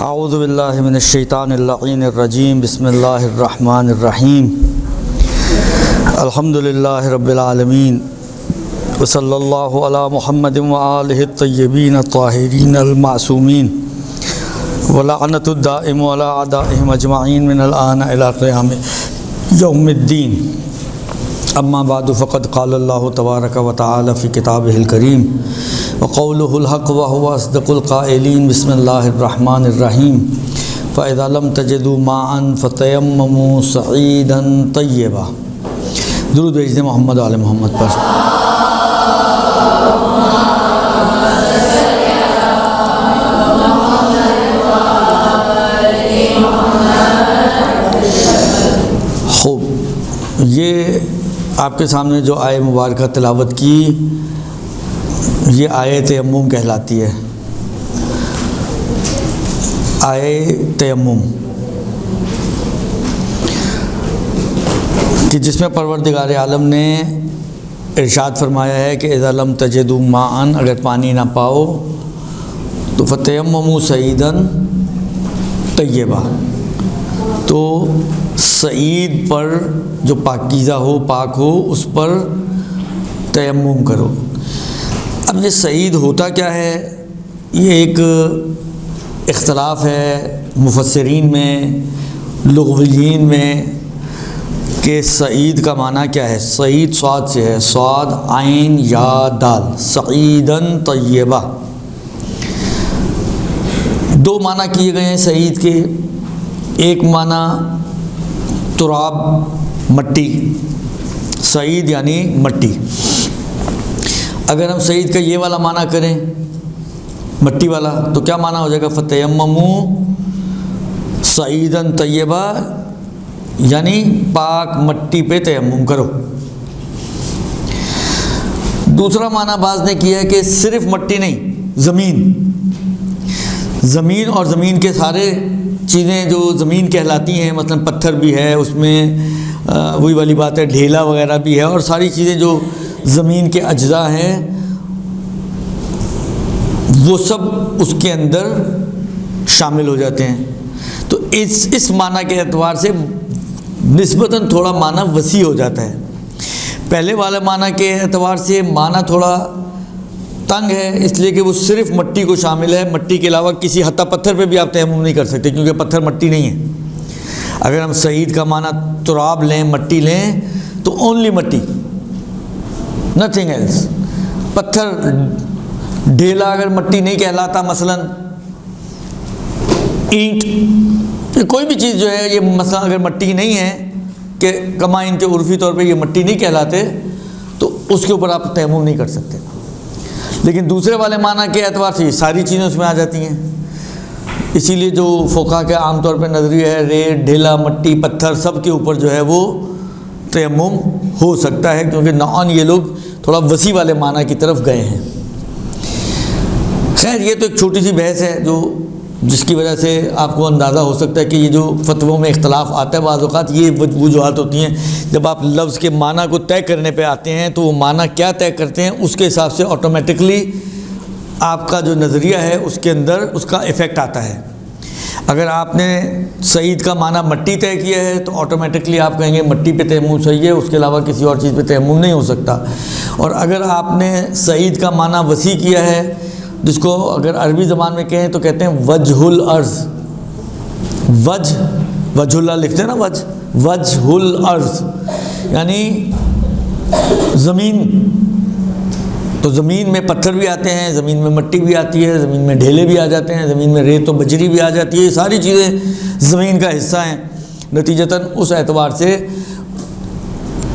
اعوذ باللہ من الشیطان اللعین الرجیم بسم اللہ الرحمن الرحیم الحمد للہ رب العالمین وصلی اللہ علی محمد وآلہ الطیبین الطاہرین المعصومین ولعنت الدائم علی اعدائہم اجمعین من الآن الی قیام یوم الدین اما بعد فقد قال اللہ تبارک و تعالی فی کتابہ الکریم وقولہ الحق وہو اصدق القائلین بسم اللہ الرحمن الرحیم فاذا لم تجدوا ماء فتیمموا صعیدا طیبا۔ درود بھیج دیں محمد و آل محمد پر۔ خوب، یہ آپ کے سامنے جو آیت مبارکہ تلاوت کی یہ آیت تیمم کہلاتی ہے۔ آیت تیمم کہ جس میں پروردگار عالم نے ارشاد فرمایا ہے کہ اذا لم تجدوا ماء، اگر پانی نہ پاؤ تو فتیمموا صعیدا طیبا، تو صعید پر جو پاکیزہ ہو، پاک ہو، اس پر تیمم کرو۔ اب یہ صعید ہوتا کیا ہے؟ یہ ایک اختلاف ہے مفسرین میں، لغویین میں، کہ صعید کا معنی کیا ہے۔ صعید صاد سے ہے، صاد عین یا دال، صعیداً طیبہ۔ دو معنی کیے گئے ہیں صعید کے۔ ایک معنی تراب، مٹی، صعید یعنی مٹی۔ اگر ہم صعید کا یہ والا معنی کریں، مٹی والا، تو کیا معنی ہو جائے گا؟ فتیمموا صعیداً طیبا، یعنی پاک مٹی پہ تیمم کرو۔ دوسرا معنی بعض نے کیا ہے کہ صرف مٹی نہیں، زمین اور زمین کے سارے چیزیں جو زمین کہلاتی ہیں، مثلا پتھر بھی ہے اس میں، وہی والی بات ہے، ڈھیلا وغیرہ بھی ہے، اور ساری چیزیں جو زمین کے اجزاء ہیں وہ سب اس کے اندر شامل ہو جاتے ہیں۔ تو اس معنی کے اعتبار سے نسبتاً تھوڑا معنی وسیع ہو جاتا ہے۔ پہلے والے معنی کے اعتبار سے معنی تھوڑا تنگ ہے، اس لیے کہ وہ صرف مٹی کو شامل ہے، مٹی کے علاوہ کسی حتیٰ پتھر پہ بھی آپ تیمم نہیں کر سکتے، کیونکہ پتھر مٹی نہیں ہے۔ اگر ہم صعید کا معنی تراب لیں، مٹی لیں، تو اونلی مٹی، نتھنگ ایلس۔ پتھر، ڈھیلا اگر مٹی نہیں کہلاتا، مثلا اینٹ، کوئی بھی چیز جو ہے یہ مثلا اگر مٹی نہیں ہے، کہ کما ان کے عرفی طور پہ یہ مٹی نہیں کہلاتے، تو اس کے اوپر آپ تیمم نہیں کر سکتے۔ لیکن دوسرے والے معنی کے اعتبار سے یہ ساری چیزیں اس میں آ جاتی ہیں۔ اسی لیے جو فقہا کا عام طور پہ نظریہ ہے، ریت، ڈھیلا، مٹی، پتھر، سب کے اوپر جو ہے وہ تیمم ہو سکتا ہے، کیونکہ نوعاً یہ لوگ تھوڑا وسیع والے معنی کی طرف گئے ہیں۔ خیر، یہ تو ایک چھوٹی سی بحث ہے جس کی وجہ سے آپ کو اندازہ ہو سکتا ہے کہ یہ جو فتووں میں اختلاف آتا ہے، بعض اوقات یہ وجوہات ہوتی ہیں، جب آپ لفظ کے معنی کو طے کرنے پہ آتے ہیں تو وہ معنی کیا طے کرتے ہیں، اس کے حساب سے آٹومیٹکلی آپ کا جو نظریہ ہے اس کے اندر اس کا ایفیکٹ آتا ہے۔ اگر آپ نے صعید کا معنی مٹی طے کیا ہے تو آٹومیٹکلی آپ کہیں گے مٹی پہ تیمم صحیح ہے، اس کے علاوہ کسی اور چیز پہ تیمم نہیں ہو سکتا۔ اور اگر آپ نے صعید کا معنی وسیع کیا ہے، جس کو اگر عربی زبان میں کہیں تو کہتے ہیں وجہ الارض، وجہ اللہ لکھتے ہیں نا، وجہ الارض یعنی زمین۔ تو زمین میں پتھر بھی آتے ہیں، زمین میں مٹی بھی آتی ہے، زمین میں ڈھیلے بھی آ جاتے ہیں، زمین میں ریت و بجری بھی آ جاتی ہے، یہ ساری چیزیں زمین کا حصہ ہیں۔ نتیجتاً اس اعتبار سے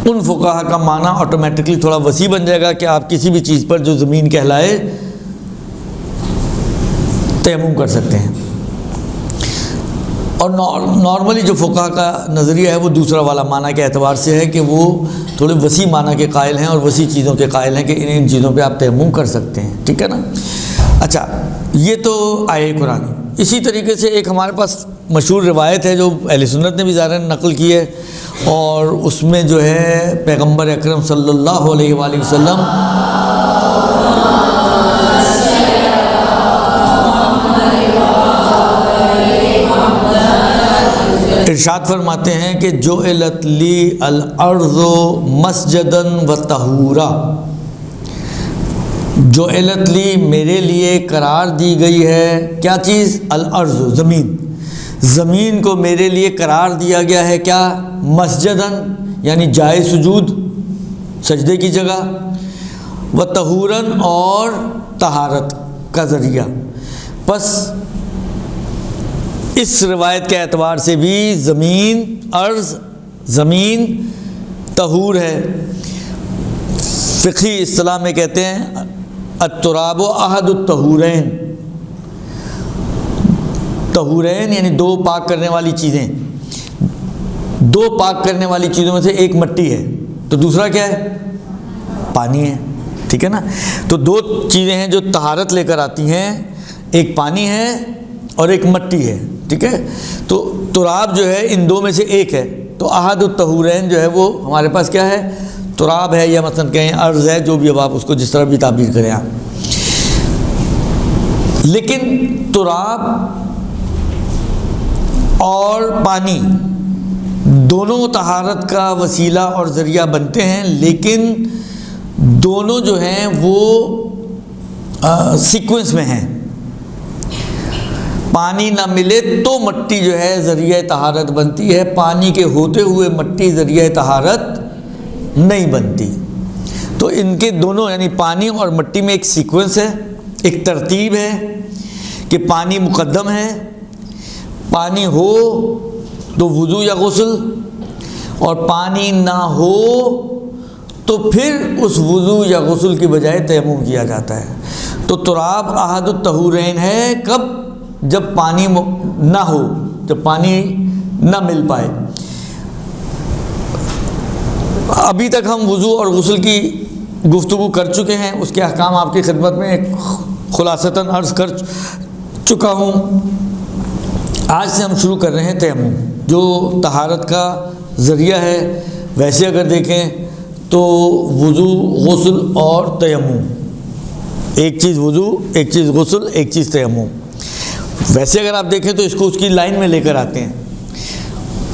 ان فقہا کا معنی آٹومیٹکلی تھوڑا وسیع بن جائے گا کہ آپ کسی بھی چیز پر جو زمین کہلائے تیمم کر سکتے ہیں۔ اور نارملی جو فقہا کا نظریہ ہے وہ دوسرا والا معنی کے اعتبار سے ہے کہ وہ تھوڑے وسیع معنی کے قائل ہیں اور وسیع چیزوں کے قائل ہیں کہ ان چیزوں پہ آپ تیمم کر سکتے ہیں، ٹھیک ہے نا۔ اچھا، یہ تو آیے قرآن۔ اسی طریقے سے ایک ہمارے پاس مشہور روایت ہے جو اہل سنت نے بھی ظاہراً نقل کی ہے، اور اس میں جو ہے پیغمبر اکرم صلی اللہ علیہ وآلہ وسلم ارشاد فرماتے ہیں کہ جعلت لی الارض مسجدا و طہورا، جعلت لی میرے لیے قرار دی گئی ہے کیا چیز؟ الارض زمین، زمین کو میرے لیے قرار دیا گیا ہے کیا؟ مسجدن یعنی جائے سجود، سجدے کی جگہ، و طہورن اور طہارت کا ذریعہ۔ پس اس روایت کے اعتبار سے بھی زمین، ارض زمین طہور ہے۔ فقہی اصطلاح میں کہتے ہیں التراب احد الطہورین، طہورین یعنی دو پاک کرنے والی چیزیں، دو پاک کرنے والی چیزوں میں سے ایک مٹی ہے تو دوسرا کیا ہے؟ پانی ہے، ٹھیک ہے نا؟ تو دو چیزیں ہیں جو طہارت لے کر آتی ہیں، ایک پانی ہے اور ایک مٹی ہے، ٹھیک ہے؟ تو تراب جو ہے ان دو میں سے ایک ہے، تو احد الطہورین جو ہے وہ ہمارے پاس کیا ہے؟ تراب ہے، یا مثلا کہیں ارض ہے، جو بھی اب آپ اس کو جس طرح بھی تعبیر کریں آپ۔ لیکن تراب اور پانی دونوں طہارت کا وسیلہ اور ذریعہ بنتے ہیں، لیکن دونوں جو ہیں وہ سیکوینس میں ہیں۔ پانی نہ ملے تو مٹی جو ہے ذریعہ طہارت بنتی ہے، پانی کے ہوتے ہوئے مٹی ذریعہ طہارت نہیں بنتی۔ تو ان کے دونوں یعنی پانی اور مٹی میں ایک سیکوینس ہے، ایک ترتیب ہے کہ پانی مقدم ہے، پانی ہو تو وضو یا غسل، اور پانی نہ ہو تو پھر اس وضو یا غسل کی بجائے تیمم کیا جاتا ہے۔ تو تراب احد الطہورین ہے کب؟ جب پانی نہ ہو، جب پانی نہ مل پائے۔ ابھی تک ہم وضو اور غسل کی گفتگو کر چکے ہیں، اس کے احکام آپ کی خدمت میں خلاصتاً عرض کر چکا ہوں۔ آج سے ہم شروع کر رہے ہیں تیمم، جو طہارت کا ذریعہ ہے۔ ویسے اگر دیکھیں تو وضو، غسل اور تیمم، ایک چیز وضو، ایک چیز غسل، ایک چیز تیمم۔ ویسے اگر آپ دیکھیں تو اس کو اس کی لائن میں لے کر آتے ہیں،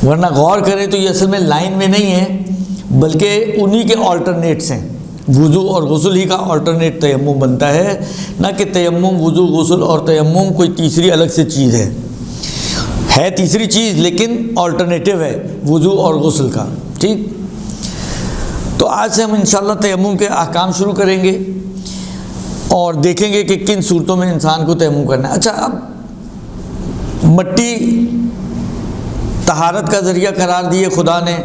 ورنہ غور کریں تو یہ اصل میں لائن میں نہیں ہے، بلکہ انہی کے آلٹرنیٹس ہیں۔ وضو اور غسل ہی کا آلٹرنیٹ تیمم بنتا ہے، نہ کہ تیمم، وضو، غسل اور تیمم کوئی تیسری الگ سے چیز ہے تیسری چیز، لیکن آلٹرنیٹو ہے وضو اور غسل کا، ٹھیک؟ تو آج سے ہم انشاءاللہ تیمم کے احکام شروع کریں گے اور دیکھیں گے کہ کن صورتوں میں انسان کو تیمم کرنا ہے۔ اچھا، اب مٹی طہارت کا ذریعہ قرار دی ہے خدا نے،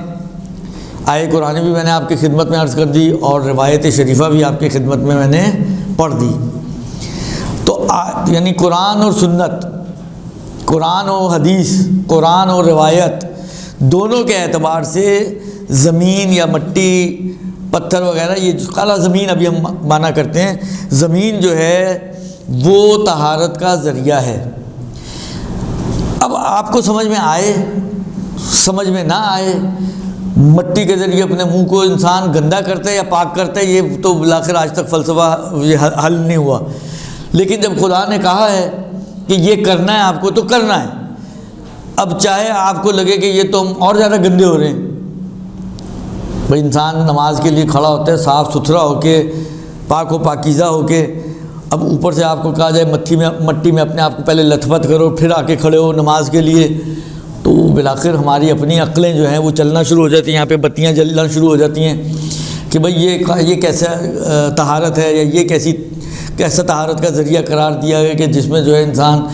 آیے قرآن بھی میں نے آپ کی خدمت میں عرض کر دی اور روایت شریفہ بھی آپ کی خدمت میں نے پڑھ دی۔ تو یعنی قرآن اور سنت، قرآن و حدیث، قرآن اور روایت دونوں کے اعتبار سے زمین یا مٹی، پتھر وغیرہ، یہ کالا زمین ابھی ہم مانا کرتے ہیں، زمین جو ہے وہ طہارت کا ذریعہ ہے۔ اب آپ کو سمجھ میں آئے، سمجھ میں نہ آئے، مٹی کے ذریعے اپنے منہ کو انسان گندا کرتا ہے یا پاک کرتا ہے، یہ تو بالآخر آج تک فلسفہ یہ حل نہیں ہوا۔ لیکن جب خدا نے کہا ہے کہ یہ کرنا ہے آپ کو تو کرنا ہے، اب چاہے آپ کو لگے کہ یہ تو ہم اور زیادہ گندے ہو رہے ہیں۔ بھائی انسان نماز کے لیے کھڑا ہوتا ہے صاف ستھرا ہو کے، پاک و پاکیزہ ہو کے، اب اوپر سے آپ کو کہا جائے مٹی میں اپنے آپ کو پہلے لتھ پتھ کرو پھر آ کے کھڑے ہو نماز کے لیے، تو بالآخر ہماری اپنی عقلیں جو ہیں وہ چلنا شروع ہو جاتی ہیں، یہاں پہ بتیاں جلنا شروع ہو جاتی ہیں کہ بھائی یہ کیسا طہارت ہے، یا یہ کیسا طہارت کا ذریعہ قرار دیا ہے کہ جس میں جو ہے انسان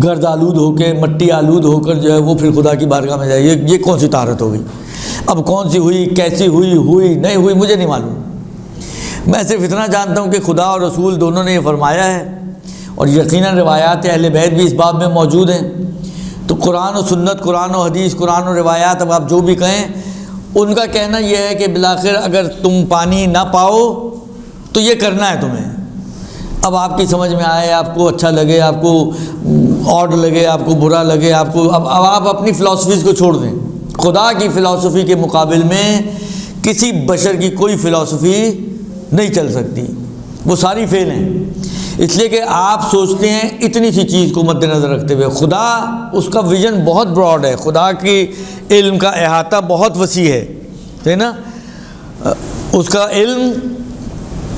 گرد آلود ہو کے، مٹی آلود ہو کر جو ہے وہ پھر خدا کی بارگاہ میں جائے، یہ کون سی طہارت ہو گئی؟ اب کون سی ہوئی، کیسی ہوئی نہیں ہوئی مجھے نہیں معلوم، میں صرف اتنا جانتا ہوں کہ خدا اور رسول دونوں نے یہ فرمایا ہے، اور یقیناً روایات اہل بیت بھی اس باب میں موجود ہیں۔ تو قرآن و سنت، قرآن و حدیث، قرآن و روایات، اب آپ جو بھی کہیں، ان کا کہنا یہ ہے کہ بالآخر اگر تم پانی نہ پاؤ تو یہ کرنا ہے تمہیں۔ اب آپ کی سمجھ میں آئے، آپ کو اچھا لگے، آپ کو آڈ لگے، آپ کو برا لگے، اب آپ اپنی فلاسفیز کو چھوڑ دیں۔ خدا کی فلاسفی کے مقابل میں کسی بشر کی کوئی فلاسفی نہیں چل سکتی، وہ ساری فیل ہیں۔ اس لیے کہ آپ سوچتے ہیں اتنی سی چیز کو مد نظر رکھتے ہوئے، خدا اس کا ویژن بہت براڈ ہے، خدا کی علم کا احاطہ بہت وسیع ہے نا، اس کا علم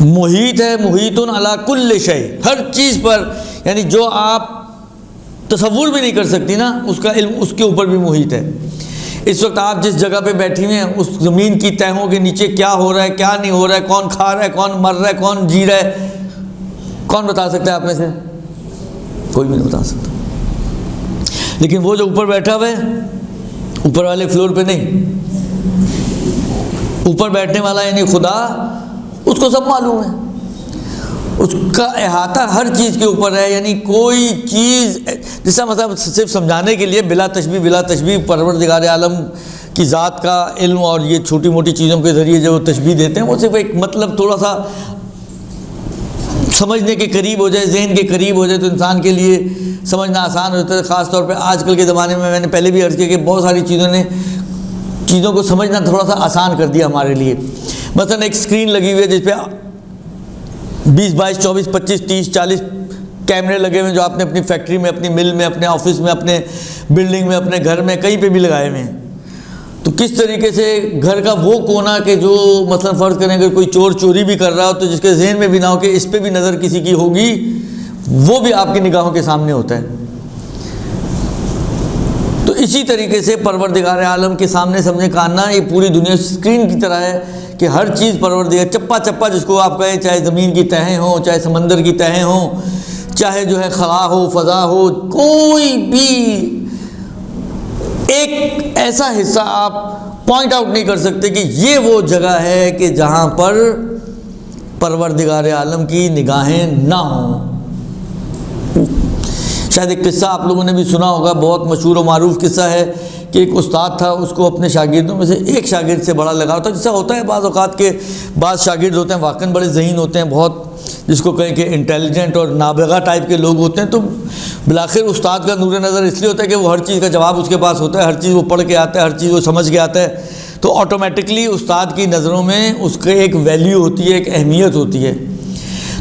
محیط ہے، محیط علی کل شیء، ہر چیز پر، یعنی جو آپ تصور بھی نہیں کر سکتی نا، اس کا علم اس کے اوپر بھی محیط ہے۔ اس وقت آپ جس جگہ پہ بیٹھی ہوئے ہیں، اس زمین کی تہوں کے نیچے کیا ہو رہا ہے، کیا نہیں ہو رہا ہے، کون کھا رہا ہے، کون مر رہا ہے، کون جی رہا ہے، کون بتا سکتا ہے آپ میں سے؟ کوئی بھی نہیں بتا سکتا۔ لیکن وہ جو اوپر بیٹھا ہوا ہے، اوپر والے فلور پہ نہیں، اوپر بیٹھنے والا یعنی خدا، اس کو سب معلوم ہے، اس کا احاطہ ہر چیز کے اوپر ہے، یعنی کوئی چیز، جیسا مطلب صرف سمجھانے کے لیے بلا تشبیہ پروردگار عالم کی ذات کا علم اور یہ چھوٹی موٹی چیزوں کے ذریعے جو تشبیہ دیتے ہیں، وہ صرف ایک مطلب تھوڑا سا سمجھنے کے قریب ہو جائے، ذہن کے قریب ہو جائے تو انسان کے لیے سمجھنا آسان ہوتا ہے۔ خاص طور پہ آج کل کے زمانے میں نے پہلے بھی عرض کیا کہ بہت ساری چیزوں کو سمجھنا تھوڑا سا آسان کر دیا ہمارے لیے۔ مثلا ایک اسکرین لگی ہوئی ہے جس پہ 20 22 24 25 30 40 کیمرے لگے ہوئے ہیں، جو آپ نے اپنی فیکٹری میں، اپنی مل میں، اپنے آفس میں، اپنے بلڈنگ میں، اپنے گھر میں، کہیں پہ بھی لگائے ہوئے ہیں۔ تو کس طریقے سے گھر کا وہ کونا کہ جو مثلا فرض کریں کہ کوئی چور چوری بھی کر رہا ہو تو جس کے ذہن میں بھی نہ ہو کہ اس پہ بھی نظر کسی کی ہوگی، وہ بھی آپ کی نگاہوں کے سامنے ہوتا ہے۔ تو اسی طریقے سے پروردگار عالم کے سامنے سمجھے کہنا، یہ پوری دنیا اسکرین کی طرح ہے کہ ہر چیز پروردگار، چپا چپا جس کو آپ کہیں، چاہے زمین کی تہیں ہوں، چاہے سمندر کی تہیں ہوں، چاہے جو ہے خلا ہو، فضا ہو، کوئی بھی ایک ایسا حصہ آپ پوائنٹ آؤٹ نہیں کر سکتے کہ یہ وہ جگہ ہے کہ جہاں پر پروردگار عالم کی نگاہیں نہ ہوں۔ شاید ایک قصہ آپ لوگوں نے بھی سنا ہوگا، بہت مشہور و معروف قصہ ہے کہ ایک استاد تھا، اس کو اپنے شاگردوں میں سے ایک شاگرد سے بڑا لگاؤ تھا۔ جیسا ہوتا ہے بعض اوقات کے بعض شاگرد ہوتے ہیں واقعاً بڑے ذہین ہوتے ہیں، بہت جس کو کہیں کہ انٹیلیجنٹ اور نابغہ ٹائپ کے لوگ ہوتے ہیں، تو بالآخر استاد کا نور نظر اس لیے ہوتا ہے کہ وہ ہر چیز کا جواب اس کے پاس ہوتا ہے، ہر چیز وہ پڑھ کے آتا ہے، ہر چیز وہ سمجھ کے آتا ہے، تو آٹومیٹکلی استاد کی نظروں میں اس کے ایک ویلیو ہوتی ہے، ایک اہمیت ہوتی ہے۔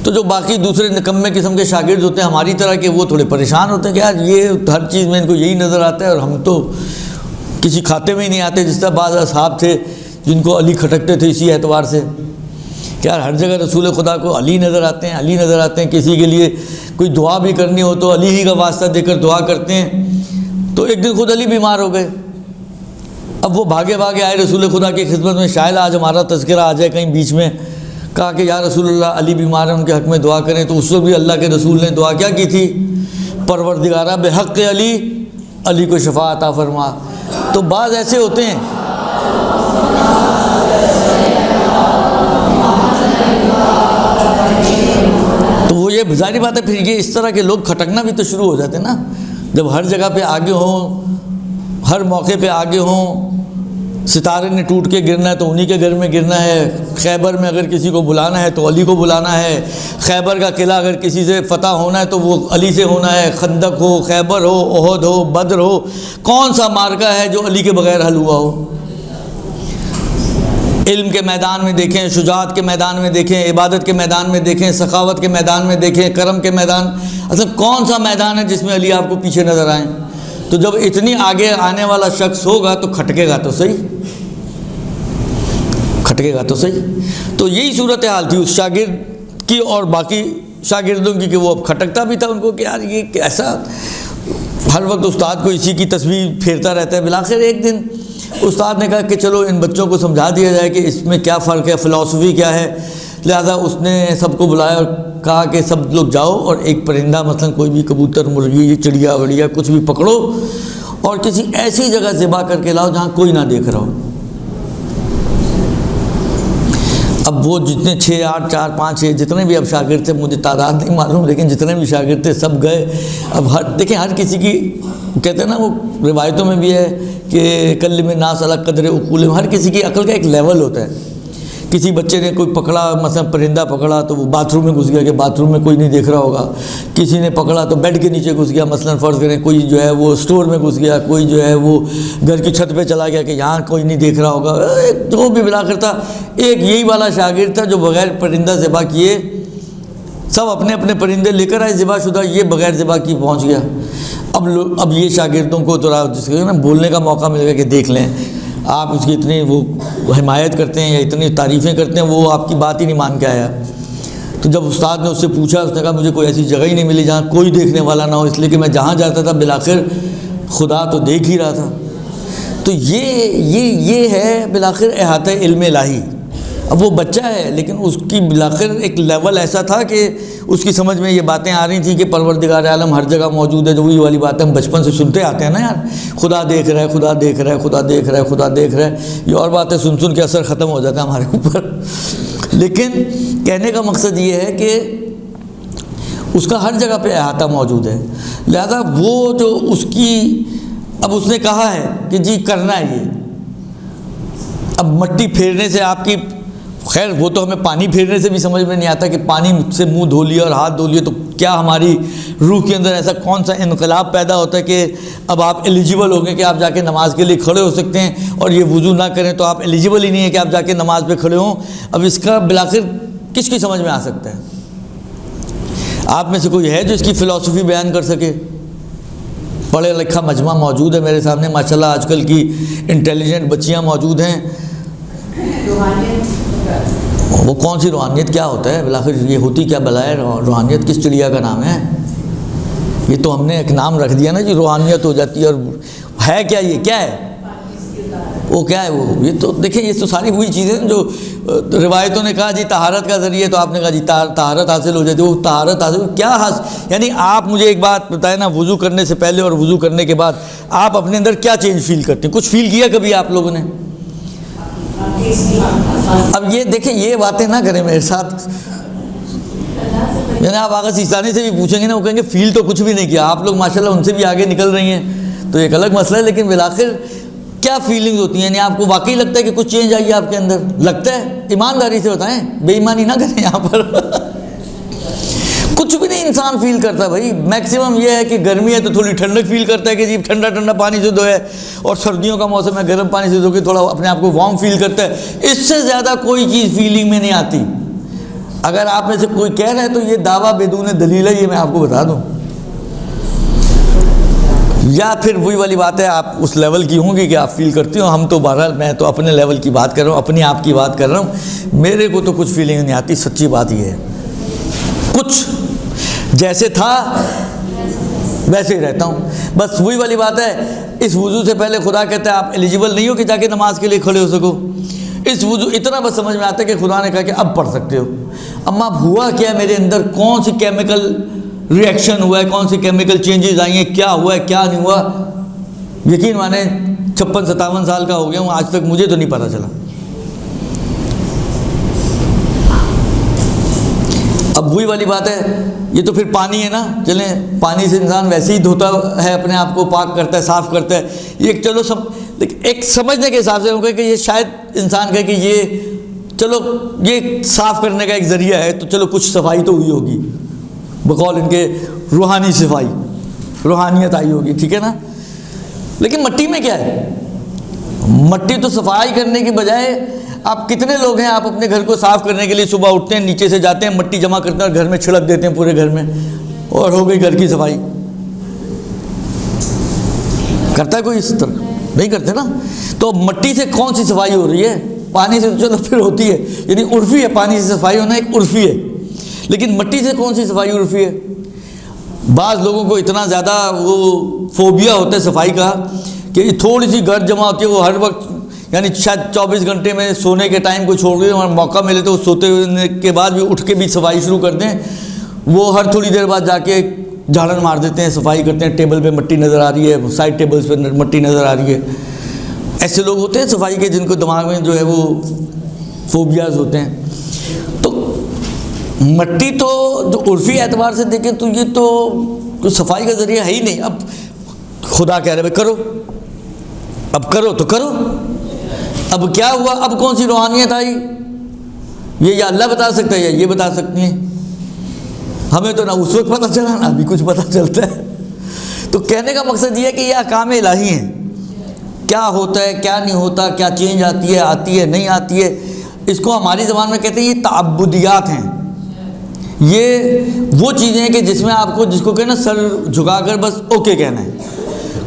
تو جو باقی دوسرے نکمے قسم کے شاگرد ہوتے ہیں ہماری طرح کے، وہ تھوڑے پریشان ہوتے ہیں کہ یار یہ ہر چیز میں ان کو یہی نظر آتا ہے اور ہم تو کسی کھاتے میں ہی نہیں آتے۔ جس طرح بعض اصحاب تھے جن کو علی کھٹکتے تھے اسی اعتبار سے کہ یار ہر جگہ رسول خدا کو علی نظر آتے ہیں، علی نظر آتے ہیں، کسی کے لیے کوئی دعا بھی کرنی ہو تو علی ہی کا واسطہ دے کر دعا کرتے ہیں۔ تو ایک دن خود علی بیمار ہو گئے، اب وہ بھاگے آئے رسول خدا کی خدمت میں، شاید آج ہمارا تذکرہ آ جائے کہیں بیچ میں، کہا کہ یا رسول اللہ علی بیمار ہیں، ان کے حق میں دعا کریں۔ تو اس وقت بھی اللہ کے رسول نے دعا کیا کی تھی؟ پروردگارہ بحق علی، علی کو شفا عطا فرما۔ تو بعض ایسے ہوتے ہیں تو وہ یہ ظاہری بات ہے، پھر یہ اس طرح کے لوگ کھٹکنا بھی تو شروع ہو جاتے ہیں نا، جب ہر جگہ پہ آگے ہوں، ہر موقع پہ آگے ہوں۔ ستارے نے ٹوٹ کے گرنا ہے تو انہی کے گھر میں گرنا ہے، خیبر میں اگر کسی کو بلانا ہے تو علی کو بلانا ہے، خیبر کا قلعہ اگر کسی سے فتح ہونا ہے تو وہ علی سے ہونا ہے، خندق ہو، خیبر ہو، احد ہو، بدر ہو، کون سا معرکہ ہے جو علی کے بغیر حل ہوا ہو؟ علم کے میدان میں دیکھیں، شجاعت کے میدان میں دیکھیں، عبادت کے میدان میں دیکھیں، سخاوت کے میدان میں دیکھیں، کرم کے میدان، اصل کون سا میدان ہے جس میں علی آپ کو پیچھے نظر آئیں؟ تو جب اتنی آگے آنے والا شخص ہوگا تو کھٹکے گا تو صحیح، کھٹکے گا تو صحیح۔ تو یہی صورتحال تھی اس شاگرد کی اور باقی شاگردوں کی کہ وہ اب کھٹکتا بھی تھا ان کو کہ یار یہ کیسا، ہر وقت استاد کو اسی کی تصویر پھیرتا رہتا ہے۔ بالآخر ایک دن استاد نے کہا کہ چلو ان بچوں کو سمجھا دیا جائے کہ اس میں کیا فرق ہے، فلسفی کیا ہے۔ لہذا اس نے سب کو بلایا اور کہا کہ سب لوگ جاؤ اور ایک پرندہ، مثلا کوئی بھی کبوتر، مرغی، چڑیا وڑیا کچھ بھی پکڑو اور کسی ایسی جگہ ذبح کر کے لاؤ جہاں کوئی نہ دیکھ رہا ہو۔ اب وہ جتنے 6 8 4 5 6 جتنے بھی اب شاگرد تھے، مجھے تعداد نہیں معلوم، لیکن جتنے بھی شاگرد تھے سب گئے۔ اب دیکھیں ہر کسی کی، کہتے ہیں نا وہ روایتوں میں بھی ہے کہ کلم الناس علی قدر عقولہم، ہر کسی کی عقل کا ایک لیول ہوتا ہے۔ کسی بچے نے کوئی پکڑا، مثلا پرندہ پکڑا تو وہ باتھ روم میں گھس گیا کہ باتھ روم میں کوئی نہیں دیکھ رہا ہوگا، کسی نے پکڑا تو بیڈ کے نیچے گھس گیا، مثلا فرض کریں کوئی جو ہے وہ اسٹور میں گھس گیا، کوئی جو ہے وہ گھر کی چھت پہ چلا گیا کہ یہاں کوئی نہیں دیکھ رہا ہوگا، جو بھی بلا کر تھا۔ ایک یہی والا شاگرد تھا جو بغیر پرندہ ذبح کیے سب اپنے اپنے پرندے لے کر آئے ذبح شدہ، یہ بغیر ذبح کی پہنچ گیا۔ اب یہ شاگردوں کو تھوڑا جس کو نا بولنے کا موقع ملے گا کہ دیکھ لیں، آپ اس کی اتنی وہ حمایت کرتے ہیں یا اتنی تعریفیں کرتے ہیں، وہ آپ کی بات ہی نہیں مان کے آیا۔ تو جب استاد نے اس سے پوچھا، اس نے کہا مجھے کوئی ایسی جگہ ہی نہیں ملی جہاں کوئی دیکھنے والا نہ ہو، اس لیے کہ میں جہاں جاتا تھا بالآخر خدا تو دیکھ ہی رہا تھا۔ تو یہ ہے بالآخر احاطہ علم الہی۔ اب وہ بچہ ہے لیکن اس کی بالآخر ایک لیول ایسا تھا کہ اس کی سمجھ میں یہ باتیں آ رہی تھیں کہ پروردگار عالم ہر جگہ موجود ہے، جو وہی والی باتیں ہم بچپن سے سنتے آتے ہیں نا یار، خدا دیکھ رہا ہے، خدا دیکھ رہا ہے، خدا دیکھ رہا ہے، خدا دیکھ رہا ہے، یہ اور باتیں سن کے اثر ختم ہو جاتا ہے ہمارے اوپر۔ لیکن کہنے کا مقصد یہ ہے کہ اس کا ہر جگہ پہ احاطہ موجود ہے، لہذا وہ جو اس کی اب اس نے کہا ہے کہ جی کرنا ہے یہ، اب مٹی پھیرنے سے آپ کی خیر وہ تو ہمیں پانی پھیرنے سے بھی سمجھ میں نہیں آتا کہ پانی سے منہ دھو لیا اور ہاتھ دھو لیے تو کیا ہماری روح کے اندر ایسا کون سا انقلاب پیدا ہوتا ہے کہ اب آپ ایلیجیبل ہو گئے کہ آپ جا کے نماز کے لیے کھڑے ہو سکتے ہیں، اور یہ وضو نہ کریں تو آپ ایلیجیبل ہی نہیں ہیں کہ آپ جا کے نماز پہ کھڑے ہوں۔ اب اس کا بالآخر کس کی سمجھ میں آ سکتا ہے؟ آپ میں سے کوئی ہے جو اس کی فلسفی بیان کر سکے؟ پڑھے لکھا مجمع موجود ہے میرے سامنے ماشاءاللہ، آج کل کی انٹیلیجنٹ بچیاں موجود ہیں۔ وہ کون سی روحانیت کیا ہوتا ہے بالآخر؟ یہ ہوتی کیا بلا ہے روحانیت؟ کس چڑیا کا نام ہے یہ؟ تو ہم نے ایک نام رکھ دیا نا جی، روحانیت ہو جاتی ہے، اور ہے کیا؟ یہ کیا ہے وہ؟ کیا ہے وہ؟ یہ تو دیکھیں یہ تو ساری وہی چیزیں جو روایتوں نے کہا جی طہارت کا ذریعہ، تو آپ نے کہا جی طہارت حاصل ہو جاتی ہے۔ وہ طہارت حاصل کیا حاصل؟ یعنی آپ مجھے ایک بات بتائیں نا، وضو کرنے سے پہلے اور وضو کرنے کے بعد آپ اپنے اندر کیا چینج فیل کرتے ہیں؟ کچھ فیل کیا کبھی آپ لوگوں نے؟ اب یہ دیکھیں یہ باتیں نہ کریں میرے ساتھ، یعنی آپ آغا سیستانی سے بھی پوچھیں گے نا، وہ کہیں گے فیل تو کچھ بھی نہیں کیا۔ آپ لوگ ماشاءاللہ ان سے بھی آگے نکل رہی ہیں تو ایک الگ مسئلہ ہے، لیکن بالآخر کیا فیلنگز ہوتی ہیں؟ یعنی آپ کو واقعی لگتا ہے کہ کچھ چینج آئی ہے آپ کے اندر؟ لگتا ہے؟ ایمانداری سے بتائیں، بے ایمانی نہ کریں یہاں پر۔ کچھ بھی نہیں انسان فیل کرتا بھائی، میکسیمم یہ ہے کہ گرمی ہے تو تھوڑی ٹھنڈک فیل کرتا ہے کہ جی ٹھنڈا ٹھنڈا پانی سے دھوئے، اور سردیوں کا موسم ہے گرم پانی سے دھو کے تھوڑا اپنے آپ کو وارم فیل کرتا ہے۔ اس سے زیادہ کوئی چیز فیلنگ میں نہیں آتی۔ اگر آپ میں سے کوئی کہہ رہے ہیں تو یہ دعویٰ بدون دلیل ہے، یہ میں آپ کو بتا دوں، یا پھر وہی والی بات ہے آپ اس لیول کی ہوں گی کہ آپ فیل کرتی ہوں۔ ہم تو بہرحال میں تو اپنے لیول کی بات کر رہا ہوں، اپنی آپ کی بات کر رہا ہوں، میرے کو تو کچھ فیلنگ نہیں آتی، سچی بات یہ ہے۔ کچھ جیسے تھا ویسے ہی رہتا ہوں، بس وہی والی بات ہے۔ اس وضو سے پہلے خدا کہتا ہے آپ ایلیجیبل نہیں ہو کہ جا کے نماز کے لیے کھڑے ہو سکو۔ اس وضو اتنا بس سمجھ میں آتا ہے کہ خدا نے کہا کہ اب پڑھ سکتے ہو۔ اما اب ہوا کیا میرے اندر؟ کون سی کیمیکل ریئیکشن ہوا ہے؟ کون سی کیمیکل چینجز آئی ہیں؟ کیا ہوا ہے کیا نہیں ہوا؟ یقین مانے 56-57 سال کا ہو گیا ہوں، آج تک مجھے تو نہیں پتہ چلا۔ اب وہی والی بات ہے، یہ تو پھر پانی ہے نا، چلیں پانی سے انسان ویسے ہی دھوتا ہے، اپنے آپ کو پاک کرتا ہے، صاف کرتا ہے۔ یہ چلو ایک سمجھنے کے حساب سے ہوں گے کہ یہ شاید انسان کہے کہ یہ چلو یہ صاف کرنے کا ایک ذریعہ ہے، تو چلو کچھ صفائی تو ہوئی ہوگی، بقول ان کے روحانی صفائی، روحانیت آئی ہوگی، ٹھیک ہے نا۔ لیکن مٹی میں کیا ہے؟ مٹی تو صفائی کرنے کی بجائے، آپ کتنے لوگ ہیں آپ اپنے گھر کو صاف کرنے کے لیے صبح اٹھتے ہیں، نیچے سے جاتے ہیں، مٹی جمع کرتے ہیں اور گھر میں چھڑک دیتے ہیں پورے گھر میں، اور ہو گئی گھر کی صفائی؟ کرتا ہے کوئی اس طرح؟ نہیں کرتے نا۔ تو مٹی سے کون سی صفائی ہو رہی ہے؟ پانی سے تو چلو پھر ہوتی ہے، یعنی عرفی ہے، پانی سے صفائی ہونا ایک عرفی ہے، لیکن مٹی سے کون سی صفائی عرفی ہے؟ بعض لوگوں کو اتنا زیادہ وہ فوبیا ہوتا ہے صفائی کا کہ تھوڑی سی گرد جمع ہوتی ہے، وہ ہر وقت یعنی شاید 24 گھنٹے میں سونے کے ٹائم کو چھوڑ کے اور موقع ملے تو سوتے ہونے کے بعد بھی اٹھ کے بھی صفائی شروع کر دیں، وہ ہر تھوڑی دیر بعد جا کے جھاڑن مار دیتے ہیں، صفائی کرتے ہیں، ٹیبل پہ مٹی نظر آ رہی ہے، سائڈ ٹیبلز پہ مٹی نظر آ رہی ہے۔ ایسے لوگ ہوتے ہیں صفائی کے جن کو دماغ میں جو ہے وہ فوبیاز ہوتے ہیں۔ تو مٹی تو جو عرفی اعتبار سے دیکھیں تو یہ تو کوئی صفائی کا ذریعہ ہے ہی نہیں۔ اب خدا کہہ رہے بھائی کرو، اب کرو تو کرو۔ اب کیا ہوا؟ اب کون سی روحانیت آئی؟ یہ یا اللہ بتا سکتا ہے یا یہ بتا سکتی ہیں، ہمیں تو نہ اس وقت پتہ چلا نہ ابھی کچھ پتہ چلتا ہے۔ تو کہنے کا مقصد یہ ہے کہ یہ احکام الہی ہیں، کیا ہوتا ہے کیا نہیں ہوتا، کیا چینج آتی ہے نہیں آتی ہے، اس کو ہماری زبان میں کہتے ہیں یہ تعبدیات ہیں۔ یہ وہ چیزیں ہیں کہ جس میں آپ کو جس کو کہنا سر جھکا کر بس اوکے کہنا ہے،